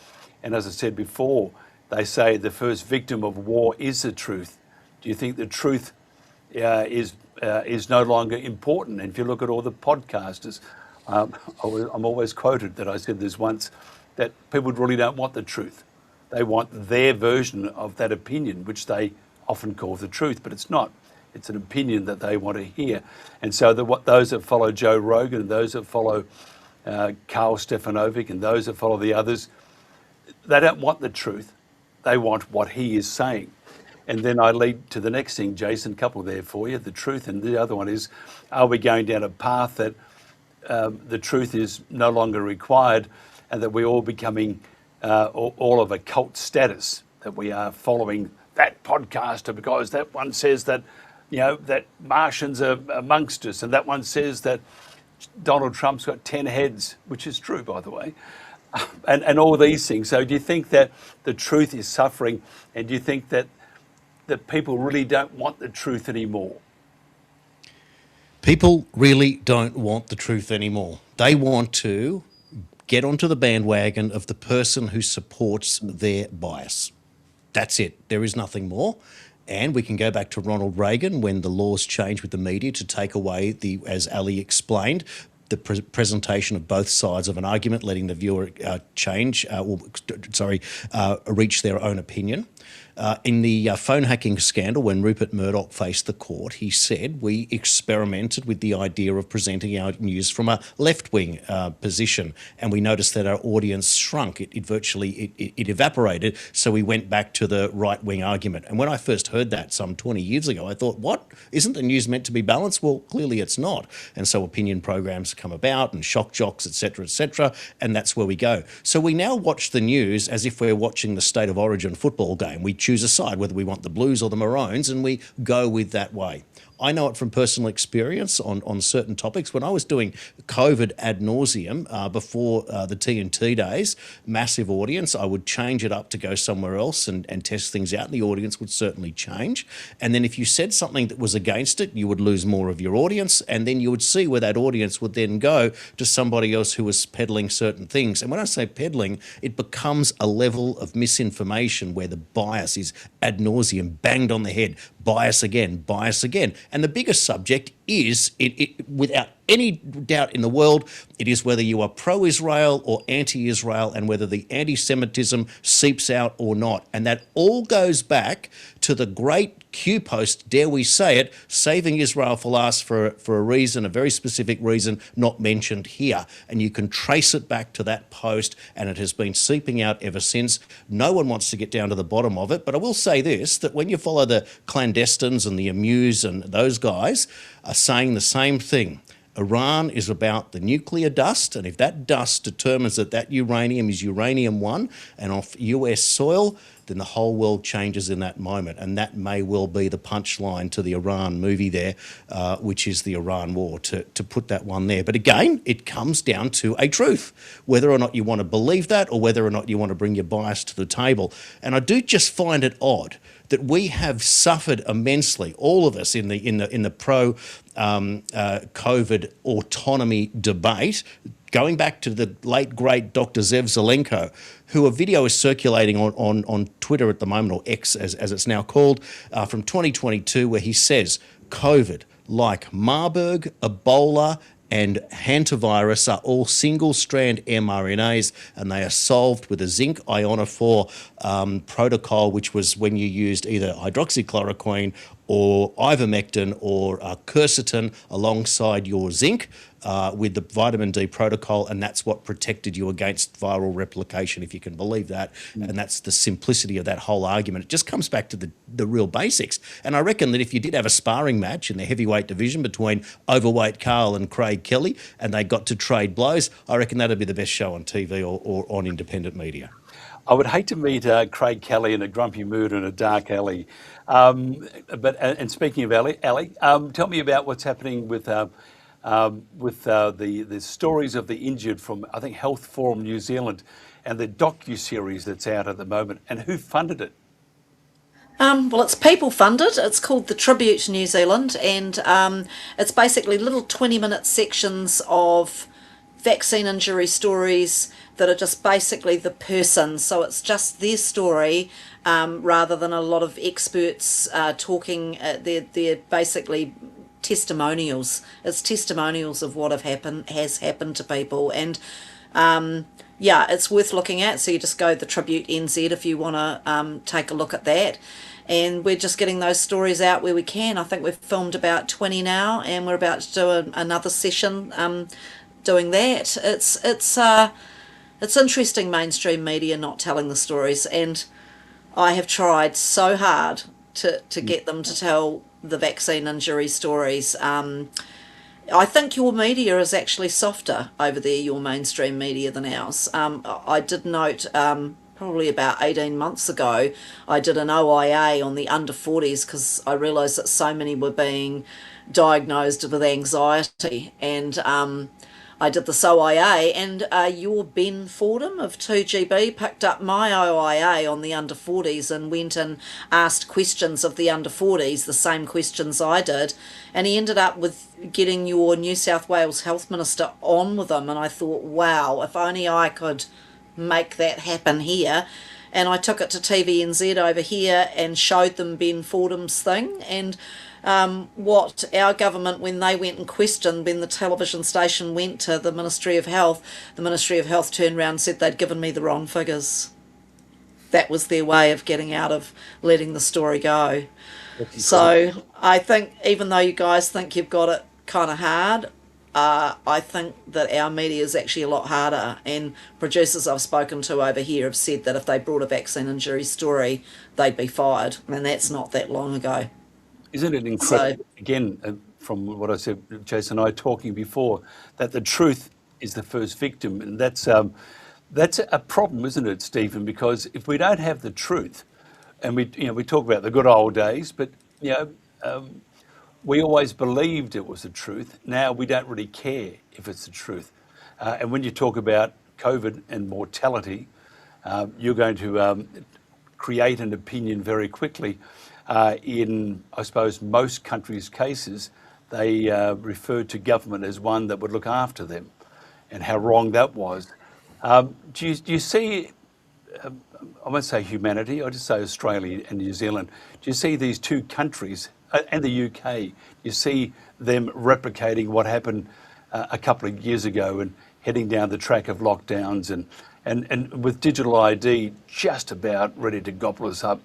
And as I said before, they say the first victim of war is the truth. Do you think the truth is no longer important? And if you look at all the podcasters, I'm always quoted that I said this once, that people really don't want the truth. They want their version of that opinion, which they often call the truth, but it's not. It's an opinion that they want to hear. And so those that follow Joe Rogan and those that follow Karl Stefanovic and those that follow the others, they don't want the truth. They want what he is saying. And then I lead to the next thing, Jason, a couple there for you, the truth. And the other one is, are we going down a path that the truth is no longer required, and that we're all becoming all of a cult status, that we are following that podcaster because that one says that that Martians are amongst us, and that one says that Donald Trump's got 10 heads, which is true, by the way, and all these things. So do you think that the truth is suffering, and do you think that people really don't want the truth anymore? People really don't want the truth anymore. They want to get onto the bandwagon of the person who supports their bias. That's it. There is nothing more. And we can go back to Ronald Reagan when the laws changed with the media to take away as Ali explained, the presentation of both sides of an argument, letting the viewer reach their own opinion. In the phone hacking scandal, when Rupert Murdoch faced the court, he said we experimented with the idea of presenting our news from a left-wing position, and we noticed that our audience shrunk. It virtually evaporated, so we went back to the right-wing argument. And when I first heard that some 20 years ago, I thought, what? Isn't the news meant to be balanced? Well, clearly it's not. And so opinion programs come about and shock jocks, etc., and that's where we go. So we now watch the news as if we're watching the State of Origin football game. We choose a side, whether we want the Blues or the Maroons, and we go with that way. I know it from personal experience on certain topics. When I was doing COVID ad nauseum before the TNT days, massive audience, I would change it up to go somewhere else and test things out, and the audience would certainly change. And then if you said something that was against it, you would lose more of your audience, and then you would see where that audience would then go to somebody else who was peddling certain things. And when I say peddling, it becomes a level of misinformation where the bias is ad nauseum, banged on the head, bias again, bias again. And the biggest subject is, without any doubt in the world, it is whether you are pro-Israel or anti-Israel, and whether the anti-Semitism seeps out or not. And that all goes back to the great Q post, dare we say it, saving Israel for last for a reason, a very specific reason not mentioned here. And you can trace it back to that post, and it has been seeping out ever since. No one wants to get down to the bottom of it. But I will say this, that when you follow the clandestines and the Amuse and those guys are saying the same thing. Iran is about the nuclear dust, and if that dust determines that that uranium is uranium-1 and off US soil, then the whole world changes in that moment. And that may well be the punchline to the Iran movie there, which is the Iran war, to put that one there. But again, it comes down to a truth, whether or not you want to believe that or whether or not you want to bring your bias to the table. And I do just find it odd that we have suffered immensely, all of us in the pro COVID autonomy debate, going back to the late great Dr. Zev Zelenko, who a video is circulating on Twitter at the moment, or X as it's now called, from 2022, where he says COVID, like Marburg, Ebola, and hantavirus are all single-strand mRNAs, and they are solved with a zinc ionophore protocol, which was when you used either hydroxychloroquine or ivermectin or quercetin alongside your zinc with the vitamin D protocol, and that's what protected you against viral replication, if you can believe that. And that's the simplicity of that whole argument. It just comes back to the real basics. And I reckon that if you did have a sparring match in the heavyweight division between overweight Carl and Craig Kelly, and they got to trade blows, I reckon that'd be the best show on TV or on independent media. I would hate to meet Craig Kelly in a grumpy mood in a dark alley. And speaking of alley, tell me about what's happening with the stories of the injured from, I think, Health Forum New Zealand, and the docu-series that's out at the moment, and who funded it? Well, it's people funded. It's called The Tribute New Zealand, and it's basically little 20-minute sections of vaccine injury stories that are just basically the person. So it's just their story rather than a lot of experts talking. They're basically testimonials. It's testimonials of what has happened to people, and yeah, it's worth looking at. So you just go the Tribute NZ if you want to take a look at that. And we're just getting those stories out where we can. I think we've filmed about 20 now, and we're about to do another session doing that. It's interesting, mainstream media not telling the stories, and I have tried so hard to get them to tell the vaccine injury stories. I think your media is actually softer over there, your mainstream media, than ours. I did note probably about 18 months ago, I did an OIA on the under 40s because I realised that so many were being diagnosed with anxiety, and I did this OIA, and your Ben Fordham of 2GB picked up my OIA on the under 40s and went and asked questions of the under 40s, the same questions I did, and he ended up with getting your New South Wales Health Minister on with him, and I thought, wow, if only I could make that happen here. And I took it to TVNZ over here and showed them Ben Fordham's thing, and what our government, when they went and questioned, when the television station went to the Ministry of Health, the Ministry of Health turned around and said they'd given me the wrong figures. That was their way of getting out of letting the story go. So I think even though you guys think you've got it kind of hard, I think that our media is actually a lot harder, and producers I've spoken to over here have said that if they brought a vaccine injury story, they'd be fired, and that's not that long ago. Isn't it incredible, again, from what I said, Jason and I talking before, that the truth is the first victim, and that's a problem, isn't it, Stephen? Because if we don't have the truth, and we talk about the good old days, but we always believed it was the truth. Now we don't really care if it's the truth. And when you talk about COVID and mortality, you're going to create an opinion very quickly. In, I suppose, most countries' cases, they referred to government as one that would look after them, and how wrong that was. Do you see, I won't say humanity, I'll just say Australia and New Zealand, do you see these two countries, and the UK, you see them replicating what happened a couple of years ago and heading down the track of lockdowns and with digital ID just about ready to gobble us up?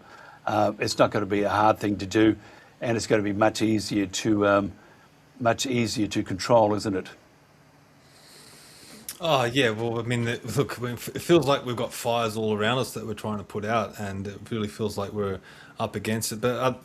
It's not going to be a hard thing to do, and it's going to be much easier to control, isn't it? Oh yeah, well, I mean, look, it feels like we've got fires all around us that we're trying to put out, and it really feels like we're up against it. But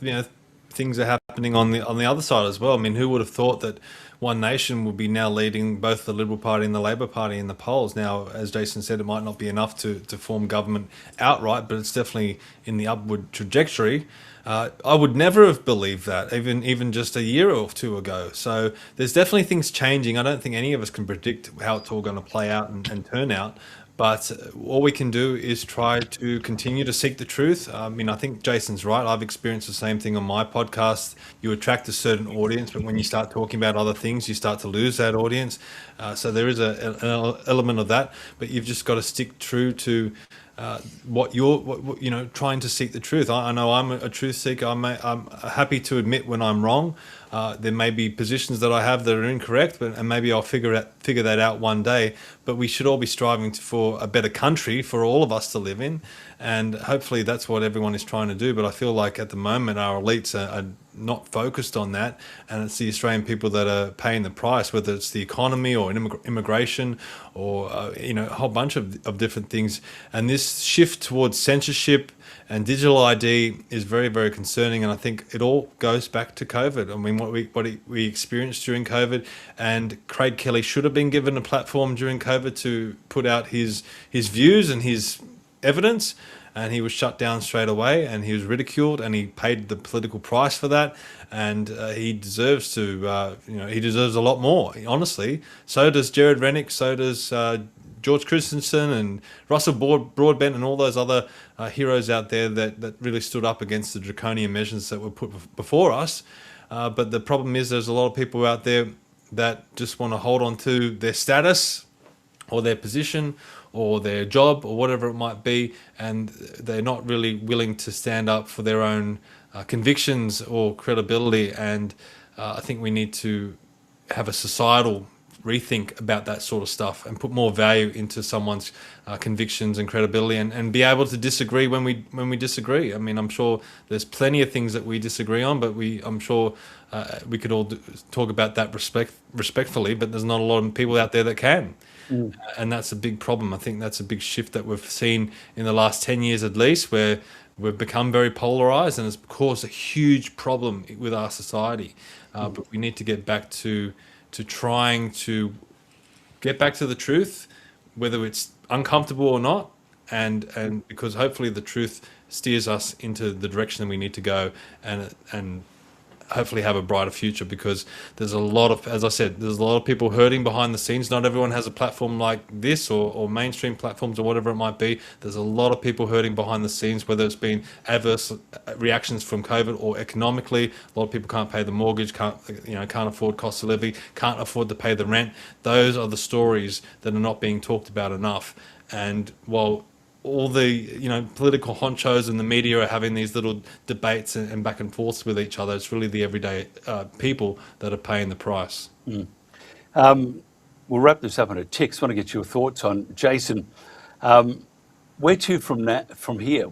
things are happening on the other side as well. I mean, who would have thought that One Nation would be now leading both the Liberal Party and the Labor Party in the polls? Now, as Jason said, it might not be enough to form government outright, but it's definitely in the upward trajectory. I would never have believed that, even just a year or two ago. So there's definitely things changing. I don't think any of us can predict how it's all going to play out and turn out. But all we can do is try to continue to seek the truth. I mean, I think Jason's right. I've experienced the same thing on my podcast. You attract a certain audience, but when you start talking about other things, you start to lose that audience. So there is an element of that. But you've just got to stick true to what you're trying to seek the truth. I know I'm a truth seeker. I'm happy to admit when I'm wrong. There may be positions that I have that are incorrect, and maybe I'll figure that out one day. But we should all be striving for a better country for all of us to live in, and hopefully that's what everyone is trying to do. But I feel like at the moment our elites are not focused on that, and it's the Australian people that are paying the price, whether it's the economy or immigration or a whole bunch of different things. And this shift towards censorship and digital ID is very, very concerning, and I think it all goes back to COVID. I mean, what we experienced during COVID, and Craig Kelly should have been given a platform during COVID to put out his views and his evidence, and he was shut down straight away, and he was ridiculed, and he paid the political price for that, and he deserves to, he deserves a lot more, honestly. So does Jared Rennick, so does George Christensen and Russell Broadbent and all those other heroes out there that really stood up against the draconian measures that were put before us. But the problem is there's a lot of people out there that just want to hold on to their status or their position or their job or whatever it might be, and they're not really willing to stand up for their own convictions or credibility. And I think we need to have a societal rethink about that sort of stuff and put more value into someone's convictions and credibility, and be able to disagree when we disagree. I mean, I'm sure there's plenty of things that we disagree on, but I'm sure we could all talk about that respectfully, but there's not a lot of people out there that can. And that's a big problem. I think that's a big shift that we've seen in the last 10 years at least, where we've become very polarized, and it's caused a huge problem with our society. But we need to get back to trying to get back to the truth, whether it's uncomfortable or not, and because hopefully the truth steers us into the direction that we need to go, and hopefully have a brighter future, because there's a lot of, as I said, there's a lot of people hurting behind the scenes. Not everyone has a platform like this or mainstream platforms or whatever it might be. There's a lot of people hurting behind the scenes, whether it's been adverse reactions from COVID or economically. A lot of people can't pay the mortgage, can't afford cost of living, can't afford to pay the rent. Those are the stories that are not being talked about enough. And while all the political honchos and the media are having these little debates and back and forths with each other. It's really the everyday people that are paying the price. We'll wrap this up in a text. I want to get your thoughts on Jason. Where to from here?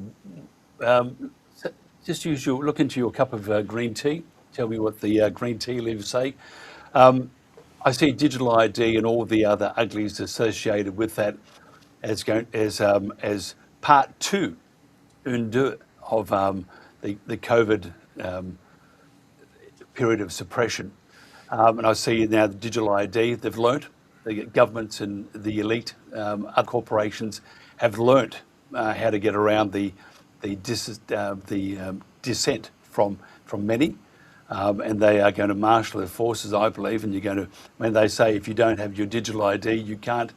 Just look into your cup of green tea. Tell me what the green tea leaves say. I see digital ID and all the other uglies associated with that as part two, une deux, of the COVID period of suppression. And I see now the digital ID, they've learnt, the governments and the elite, other corporations have learnt how to get around the dissent from many. And they are going to marshal their forces, I believe, and you're going to, when they say if you don't have your digital ID, you cannot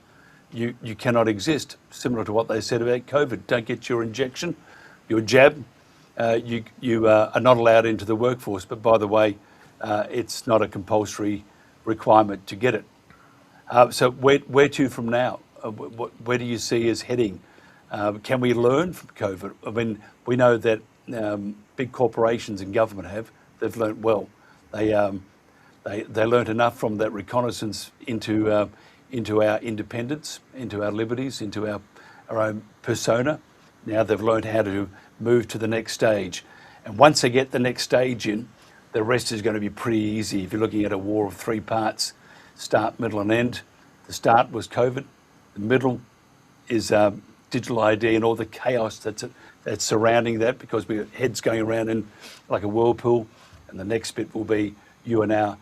exist, similar to what they said about COVID. Don't get your injection, your jab, you are not allowed into the workforce. But by the way, it's not a compulsory requirement to get it. So where to from now? Where do you see us heading? Can we learn from COVID? I mean, we know that big corporations and government they've learnt well. They learnt enough from that reconnaissance into our independence, into our liberties, into our own persona. Now they've learnt how to move to the next stage. And once they get the next stage in, the rest is going to be pretty easy. If you're looking at a war of three parts, start, middle and end. The start was COVID. The middle is digital ID and all the chaos that's surrounding that, because we have heads going around in like a whirlpool. And the next bit will be you are now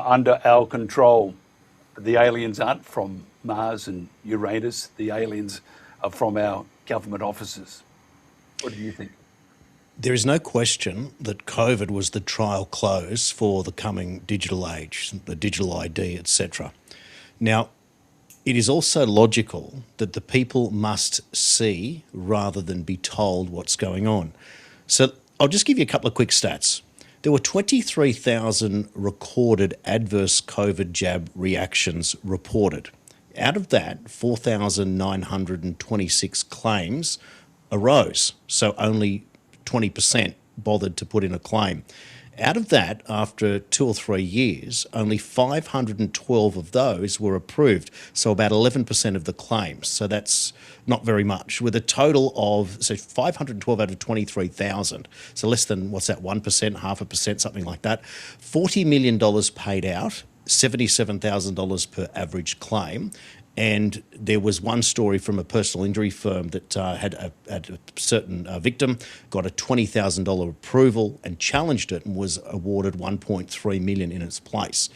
under our control. But the aliens aren't from Mars and Uranus. The aliens are from our government offices. What do you think? There is no question that COVID was the trial close for the coming digital age, the digital ID, etc. Now, it is also logical that the people must see rather than be told what's going on. So I'll just give you a couple of quick stats. There were 23,000 recorded adverse COVID jab reactions reported. Out of that, 4,926 claims arose, so only 20% bothered to put in a claim. Out of that, after 2 or 3 years, only 512 of those were approved, so about 11% of the claims. So that's not very much, with a total of, so 512 out of 23,000, so less than, what's that, 1%, 0.5%, something like that. $40 million paid out, $77,000 per average claim. And there was one story from a personal injury firm that had a certain victim, got a $20,000 approval and challenged it and was awarded $1.3 million in its place.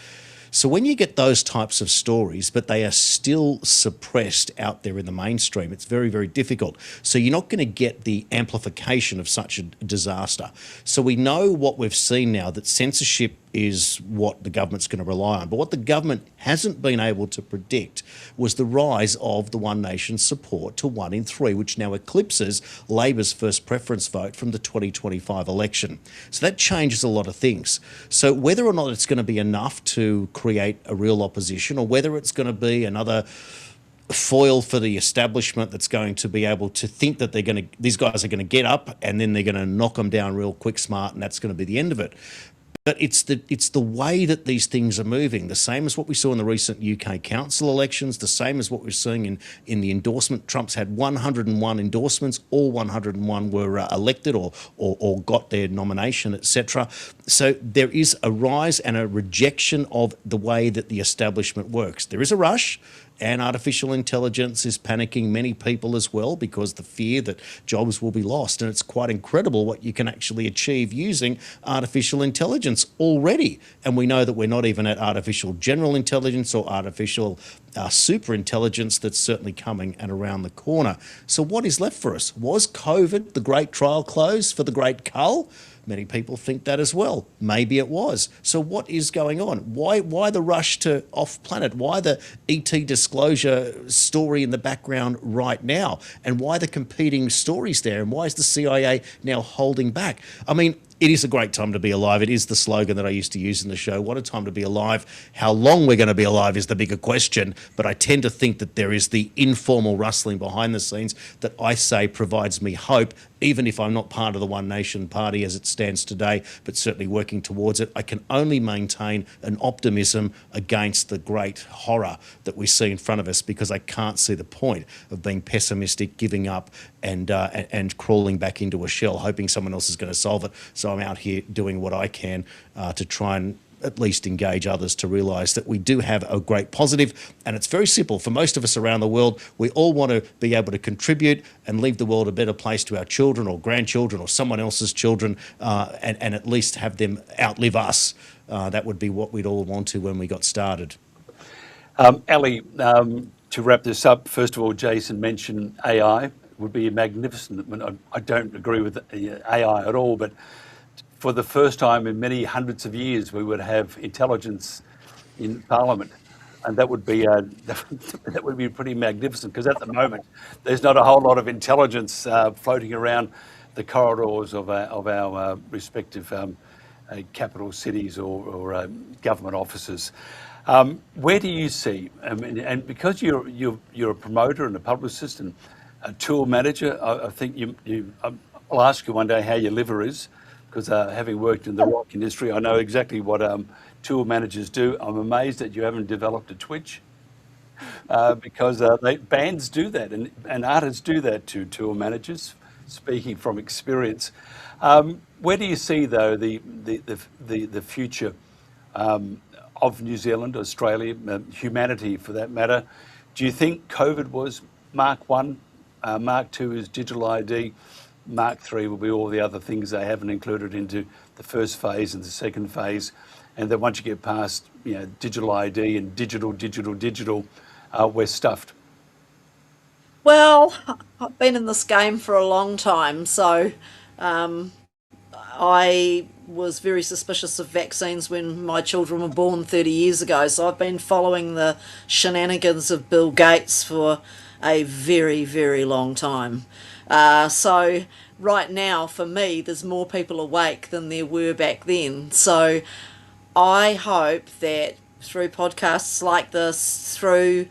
So when you get those types of stories, but they are still suppressed out there in the mainstream, it's very, very difficult. So you're not going to get the amplification of such a disaster. So we know what we've seen now, that censorship is what the government's going to rely on. But what the government hasn't been able to predict was the rise of the One Nation support to 1 in 3, which now eclipses Labor's first preference vote from the 2025 election. So that changes a lot of things. So whether or not it's going to be enough to create a real opposition, or whether it's going to be another foil for the establishment that's going to be able to think that these guys are going to get up and then they're going to knock them down real quick, smart, and that's going to be the end of it. But it's the way that these things are moving, the same as what we saw in the recent UK council elections, the same as what we're seeing in the endorsement. Trump's had 101 endorsements, all 101 were elected or got their nomination, etc. So there is a rise and a rejection of the way that the establishment works. There is a rush, and artificial intelligence is panicking many people as well, because the fear that jobs will be lost. And it's quite incredible what you can actually achieve using artificial intelligence already. And we know that we're not even at artificial general intelligence or artificial super intelligence that's certainly coming and around the corner. So what is left for us? Was COVID the great trial close for the great cull? Many people think that as well. Maybe it was. So what is going on? Why the rush to off-planet? Why the ET disclosure story in the background right now? And why the competing stories there? And why is the CIA now holding back? I mean, it is a great time to be alive. It is the slogan that I used to use in the show. What a time to be alive. How long we're going to be alive is the bigger question. But I tend to think that there is the informal rustling behind the scenes that I say provides me hope, even if I'm not part of the One Nation Party as it stands today, but certainly working towards it. I can only maintain an optimism against the great horror that we see in front of us, because I can't see the point of being pessimistic, giving up and crawling back into a shell, hoping someone else is going to solve it. So I'm out here doing what I can to try and at least engage others to realise that we do have a great positive, and it's very simple. For most of us around the world, we all want to be able to contribute and leave the world a better place to our children or grandchildren or someone else's children, and at least have them outlive us. That would be what we'd all want to when we got started. Ali, to wrap this up, first of all, Jason mentioned AI would be magnificent. I mean, I don't agree with AI at all, but for the first time in many hundreds of years, we would have intelligence in Parliament, and that would be that would be pretty magnificent. Because at the moment, there's not a whole lot of intelligence floating around the corridors of our respective capital cities or government offices. Where do you see? I mean, and because you're a promoter and a publicist and a tour manager, I think I'll ask you one day how your liver is. Because having worked in the rock industry, I know exactly what tour managers do. I'm amazed that you haven't developed a twitch, because bands do that and artists do that to tour managers, speaking from experience. Where do you see, though, the future of New Zealand, Australia, humanity for that matter? Do you think COVID was Mark 1, Mark 2 is digital ID, Mark 3 will be all the other things they haven't included into the first phase and the second phase, and then once you get past digital ID and digital, we're stuffed? Well, I've been in this game for a long time, so I was very suspicious of vaccines when my children were born 30 years ago, so I've been following the shenanigans of Bill Gates for a very, very long time. So right now, for me, there's more people awake than there were back then. So I hope that through podcasts like this, through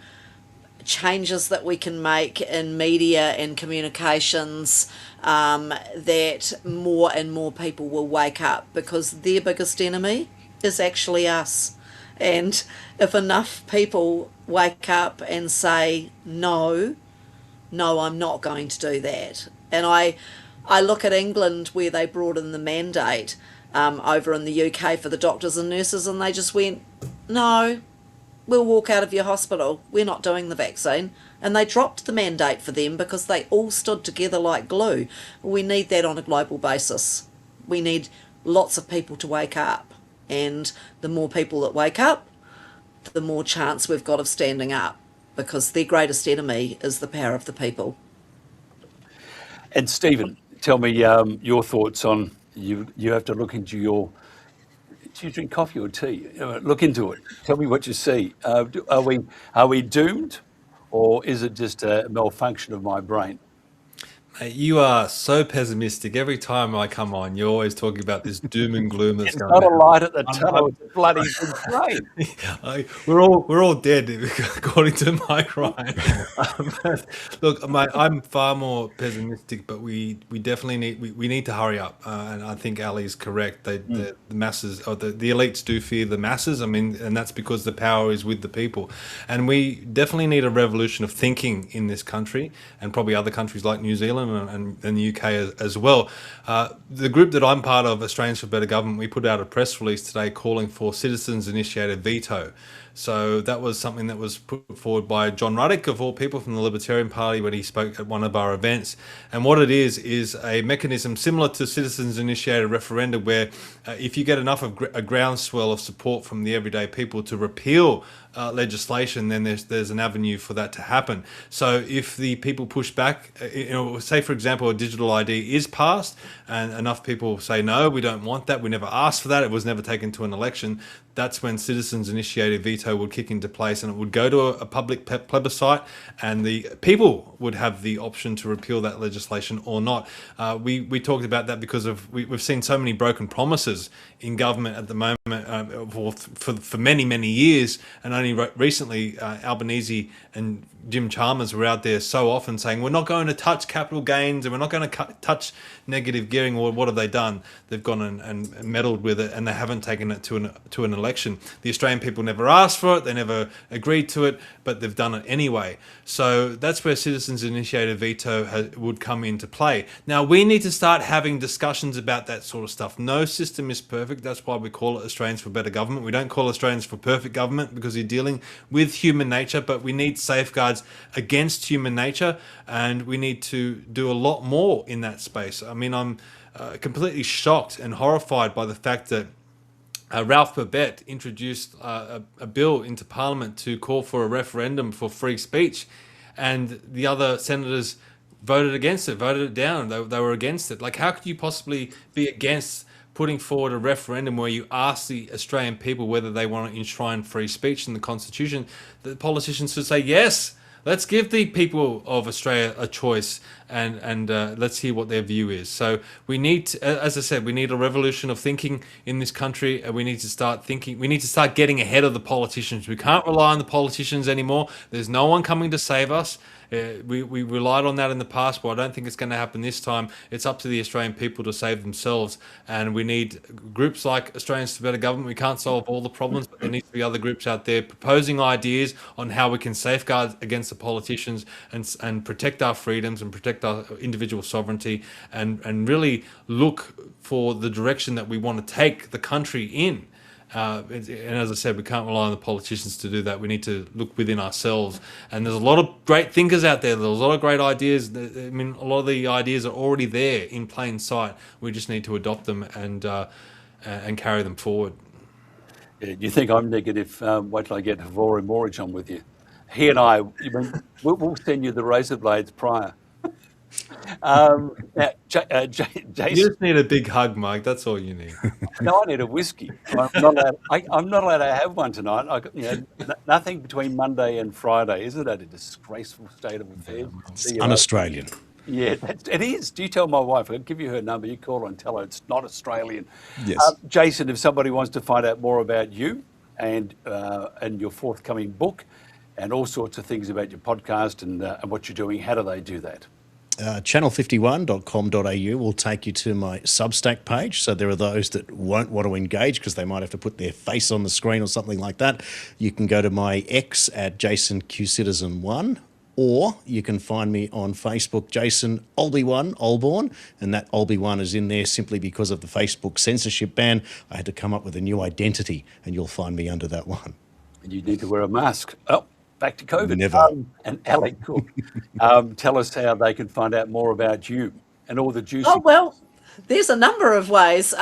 changes that we can make in media and communications, that more and more people will wake up, because their biggest enemy is actually us. And if enough people wake up and say, no, I'm not going to do that. And I look at England, where they brought in the mandate over in the UK for the doctors and nurses, and they just went, no, we'll walk out of your hospital. We're not doing the vaccine. And they dropped the mandate for them because they all stood together like glue. We need that on a global basis. We need lots of people to wake up. And the more people that wake up, the more chance we've got of standing up, because their greatest enemy is the power of the people. And Stephen, tell me your thoughts on, you have to look into your, do you drink coffee or tea? Look into it. Tell me what you see. Are we doomed, or is it just a malfunction of my brain? You are so pessimistic. Every time I come on, you're always talking about this doom and gloom that's going on. Not on. a light at the tunnel. It's bloody insane. We're all dead, according to Mike Ryan. Look, mate, I'm far more pessimistic, but we definitely need to hurry up. And I think Ali's correct. The masses, or the elites, do fear the masses. I mean, and that's because the power is with the people. And we definitely need a revolution of thinking in this country, and probably other countries like New Zealand and the UK as well. The group that I'm part of, Australians for Better Government, we put out a press release today calling for citizens-initiated veto. So that was something that was put forward by John Ruddick, of all people, from the Libertarian Party, when he spoke at one of our events. And what it is a mechanism similar to citizens-initiated referenda, where if you get enough of a groundswell of support from the everyday people to repeal legislation, then there's an avenue for that to happen. So if the people push back, say for example a digital ID is passed and enough people say no, we don't want that, we never asked for that, it was never taken to an election, that's when citizens initiated veto would kick into place, and it would go to a public plebiscite, and the people would have the option to repeal that legislation or not. We talked about that because we've seen so many broken promises in government at the moment for many years, and only recently Albanese and Jim Chalmers were out there so often saying we're not going to touch capital gains and we're not going to touch negative gearing. Or what have they done? They've gone and meddled with it, and they haven't taken it to an election. The Australian people never asked for it, they never agreed to it, but they've done it anyway. So that's where citizens initiated veto would come into play. Now we need to start having discussions about that sort of stuff. No system is perfect. That's why we call it Australians for Better Government. We don't call Australians for perfect government, because you're dealing with human nature, but we need safeguards against human nature, and we need to do a lot more in that space. I mean, I'm completely shocked and horrified by the fact that Ralph Babet introduced a bill into Parliament to call for a referendum for free speech, and the other senators voted against it, voted it down. They were against it. Like, how could you possibly be against putting forward a referendum where you ask the Australian people whether they want to enshrine free speech in the Constitution? The politicians should say, yes, let's give the people of Australia a choice, and let's hear what their view is. So we need to, as I said, we need a revolution of thinking in this country, and we need to start thinking. We need to start getting ahead of the politicians. We can't rely on the politicians anymore. There's no one coming to save us. We relied on that in the past, but I don't think it's going to happen this time. It's up to the Australian people to save themselves, and we need groups like Australians for Better Government. We can't solve all the problems, but there needs to be other groups out there proposing ideas on how we can safeguard against the politicians and protect our freedoms and protect our individual sovereignty, and really look for the direction that we want to take the country in. And as I said, we can't rely on the politicians to do that. We need to look within ourselves. And there's a lot of great thinkers out there. There's a lot of great ideas. I mean, a lot of the ideas are already there in plain sight. We just need to adopt them and carry them forward. Yeah, you think I'm negative? Wait till I get Havori Morridge on with you. He and I, we'll send you the razor blades prior. Now, Jason, you just need a big hug, Mike. That's all you need. No, I need a whiskey. I'm not allowed to have one tonight. Nothing between Monday and Friday. Isn't that a disgraceful state of affairs? It's un-Australian. Yeah, it is. Do you tell my wife? I'll give you her number. You call her and tell her it's not Australian. Yes. Jason, if somebody wants to find out more about you and your forthcoming book and all sorts of things about your podcast and what you're doing, how do they do that? Channel51.com.au will take you to my Substack page. So there are those that won't want to engage because they might have to put their face on the screen or something like that. You can go to my X at JasonQCitizen1, or you can find me on Facebook, Jason Olby1, Olborn, and that Olby1 is in there simply because of the Facebook censorship ban. I had to come up with a new identity, and you'll find me under that one. And you need to wear a mask. Oh. Back to COVID. Never. And Ali Cook, tell us how they can find out more about you and all the juicy... Oh, well, there's a number of ways.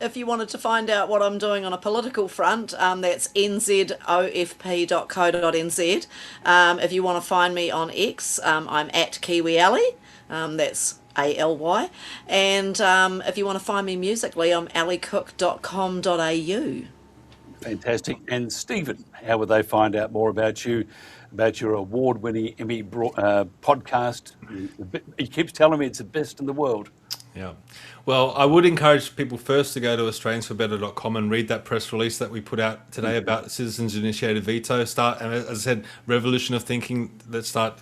If you wanted to find out what I'm doing on a political front, that's nzofp.co.nz. If you want to find me on X, I'm at Kiwi Ali. That's ALY. And if you want to find me musically, I'm alicook.com.au. Fantastic. And Stephen, how would they find out more about you, about your award-winning Emmy podcast? He keeps telling me it's the best in the world. Yeah. Well, I would encourage people first to go to australiansforbetter.com and read that press release that we put out today about Citizens Initiated Veto. Start, and as I said, revolution of thinking. Let's start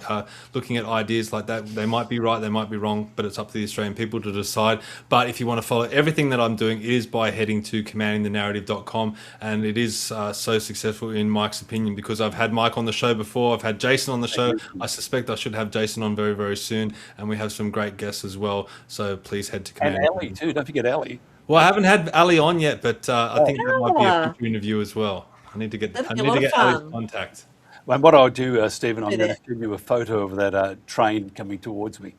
looking at ideas like that. They might be right, they might be wrong, but it's up to the Australian people to decide. But if you want to follow everything that I'm doing, it is by heading to commandingthenarrative.com, and it is so successful in Mike's opinion because I've had Mike on the show before. I've had Jason on the show. I suspect I should have Jason on very, very soon, and we have some great guests as well. So please head to Commanding. And Ali too. Don't forget Ali. Well, I haven't had Ali on yet, but I think that might be a future interview as well. I need to get Ali's contact. And what I'll do, Stephen, I'm going to send you a photo of that train coming towards me.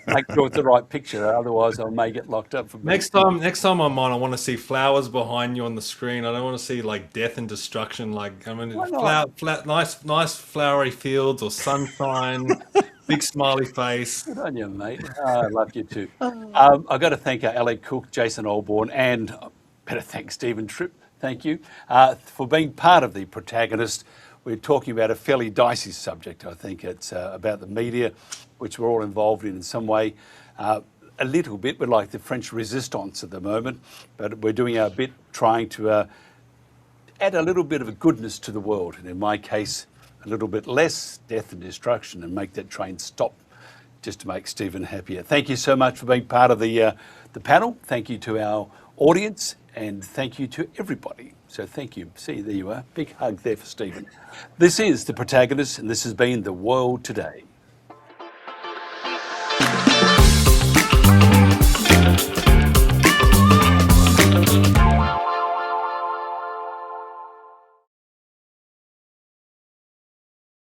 Make sure it's the right picture, otherwise I may get locked up. Next time I'm on, I want to see flowers behind you on the screen. I don't want to see like death and destruction. Like nice flowery fields or sunshine. Big smiley face. Good on you, mate. I love you too. I've got to thank Ali Cook, Jason Olborn, and better thank Stephen Tripp, thank you, for being part of the Protagonist. We're talking about a fairly dicey subject. I think it's about the media, which we're all involved in some way. A little bit, we're like the French Resistance at the moment, but we're doing our bit trying to add a little bit of a goodness to the world, and in my case, a little bit less death and destruction, and make that train stop just to make Stephen happier. Thank you so much for being part of the panel. Thank you to our audience, and thank you to everybody. So thank you. See, there you are. Big hug there for Stephen. This is The Protagonist, and this has been The World Today.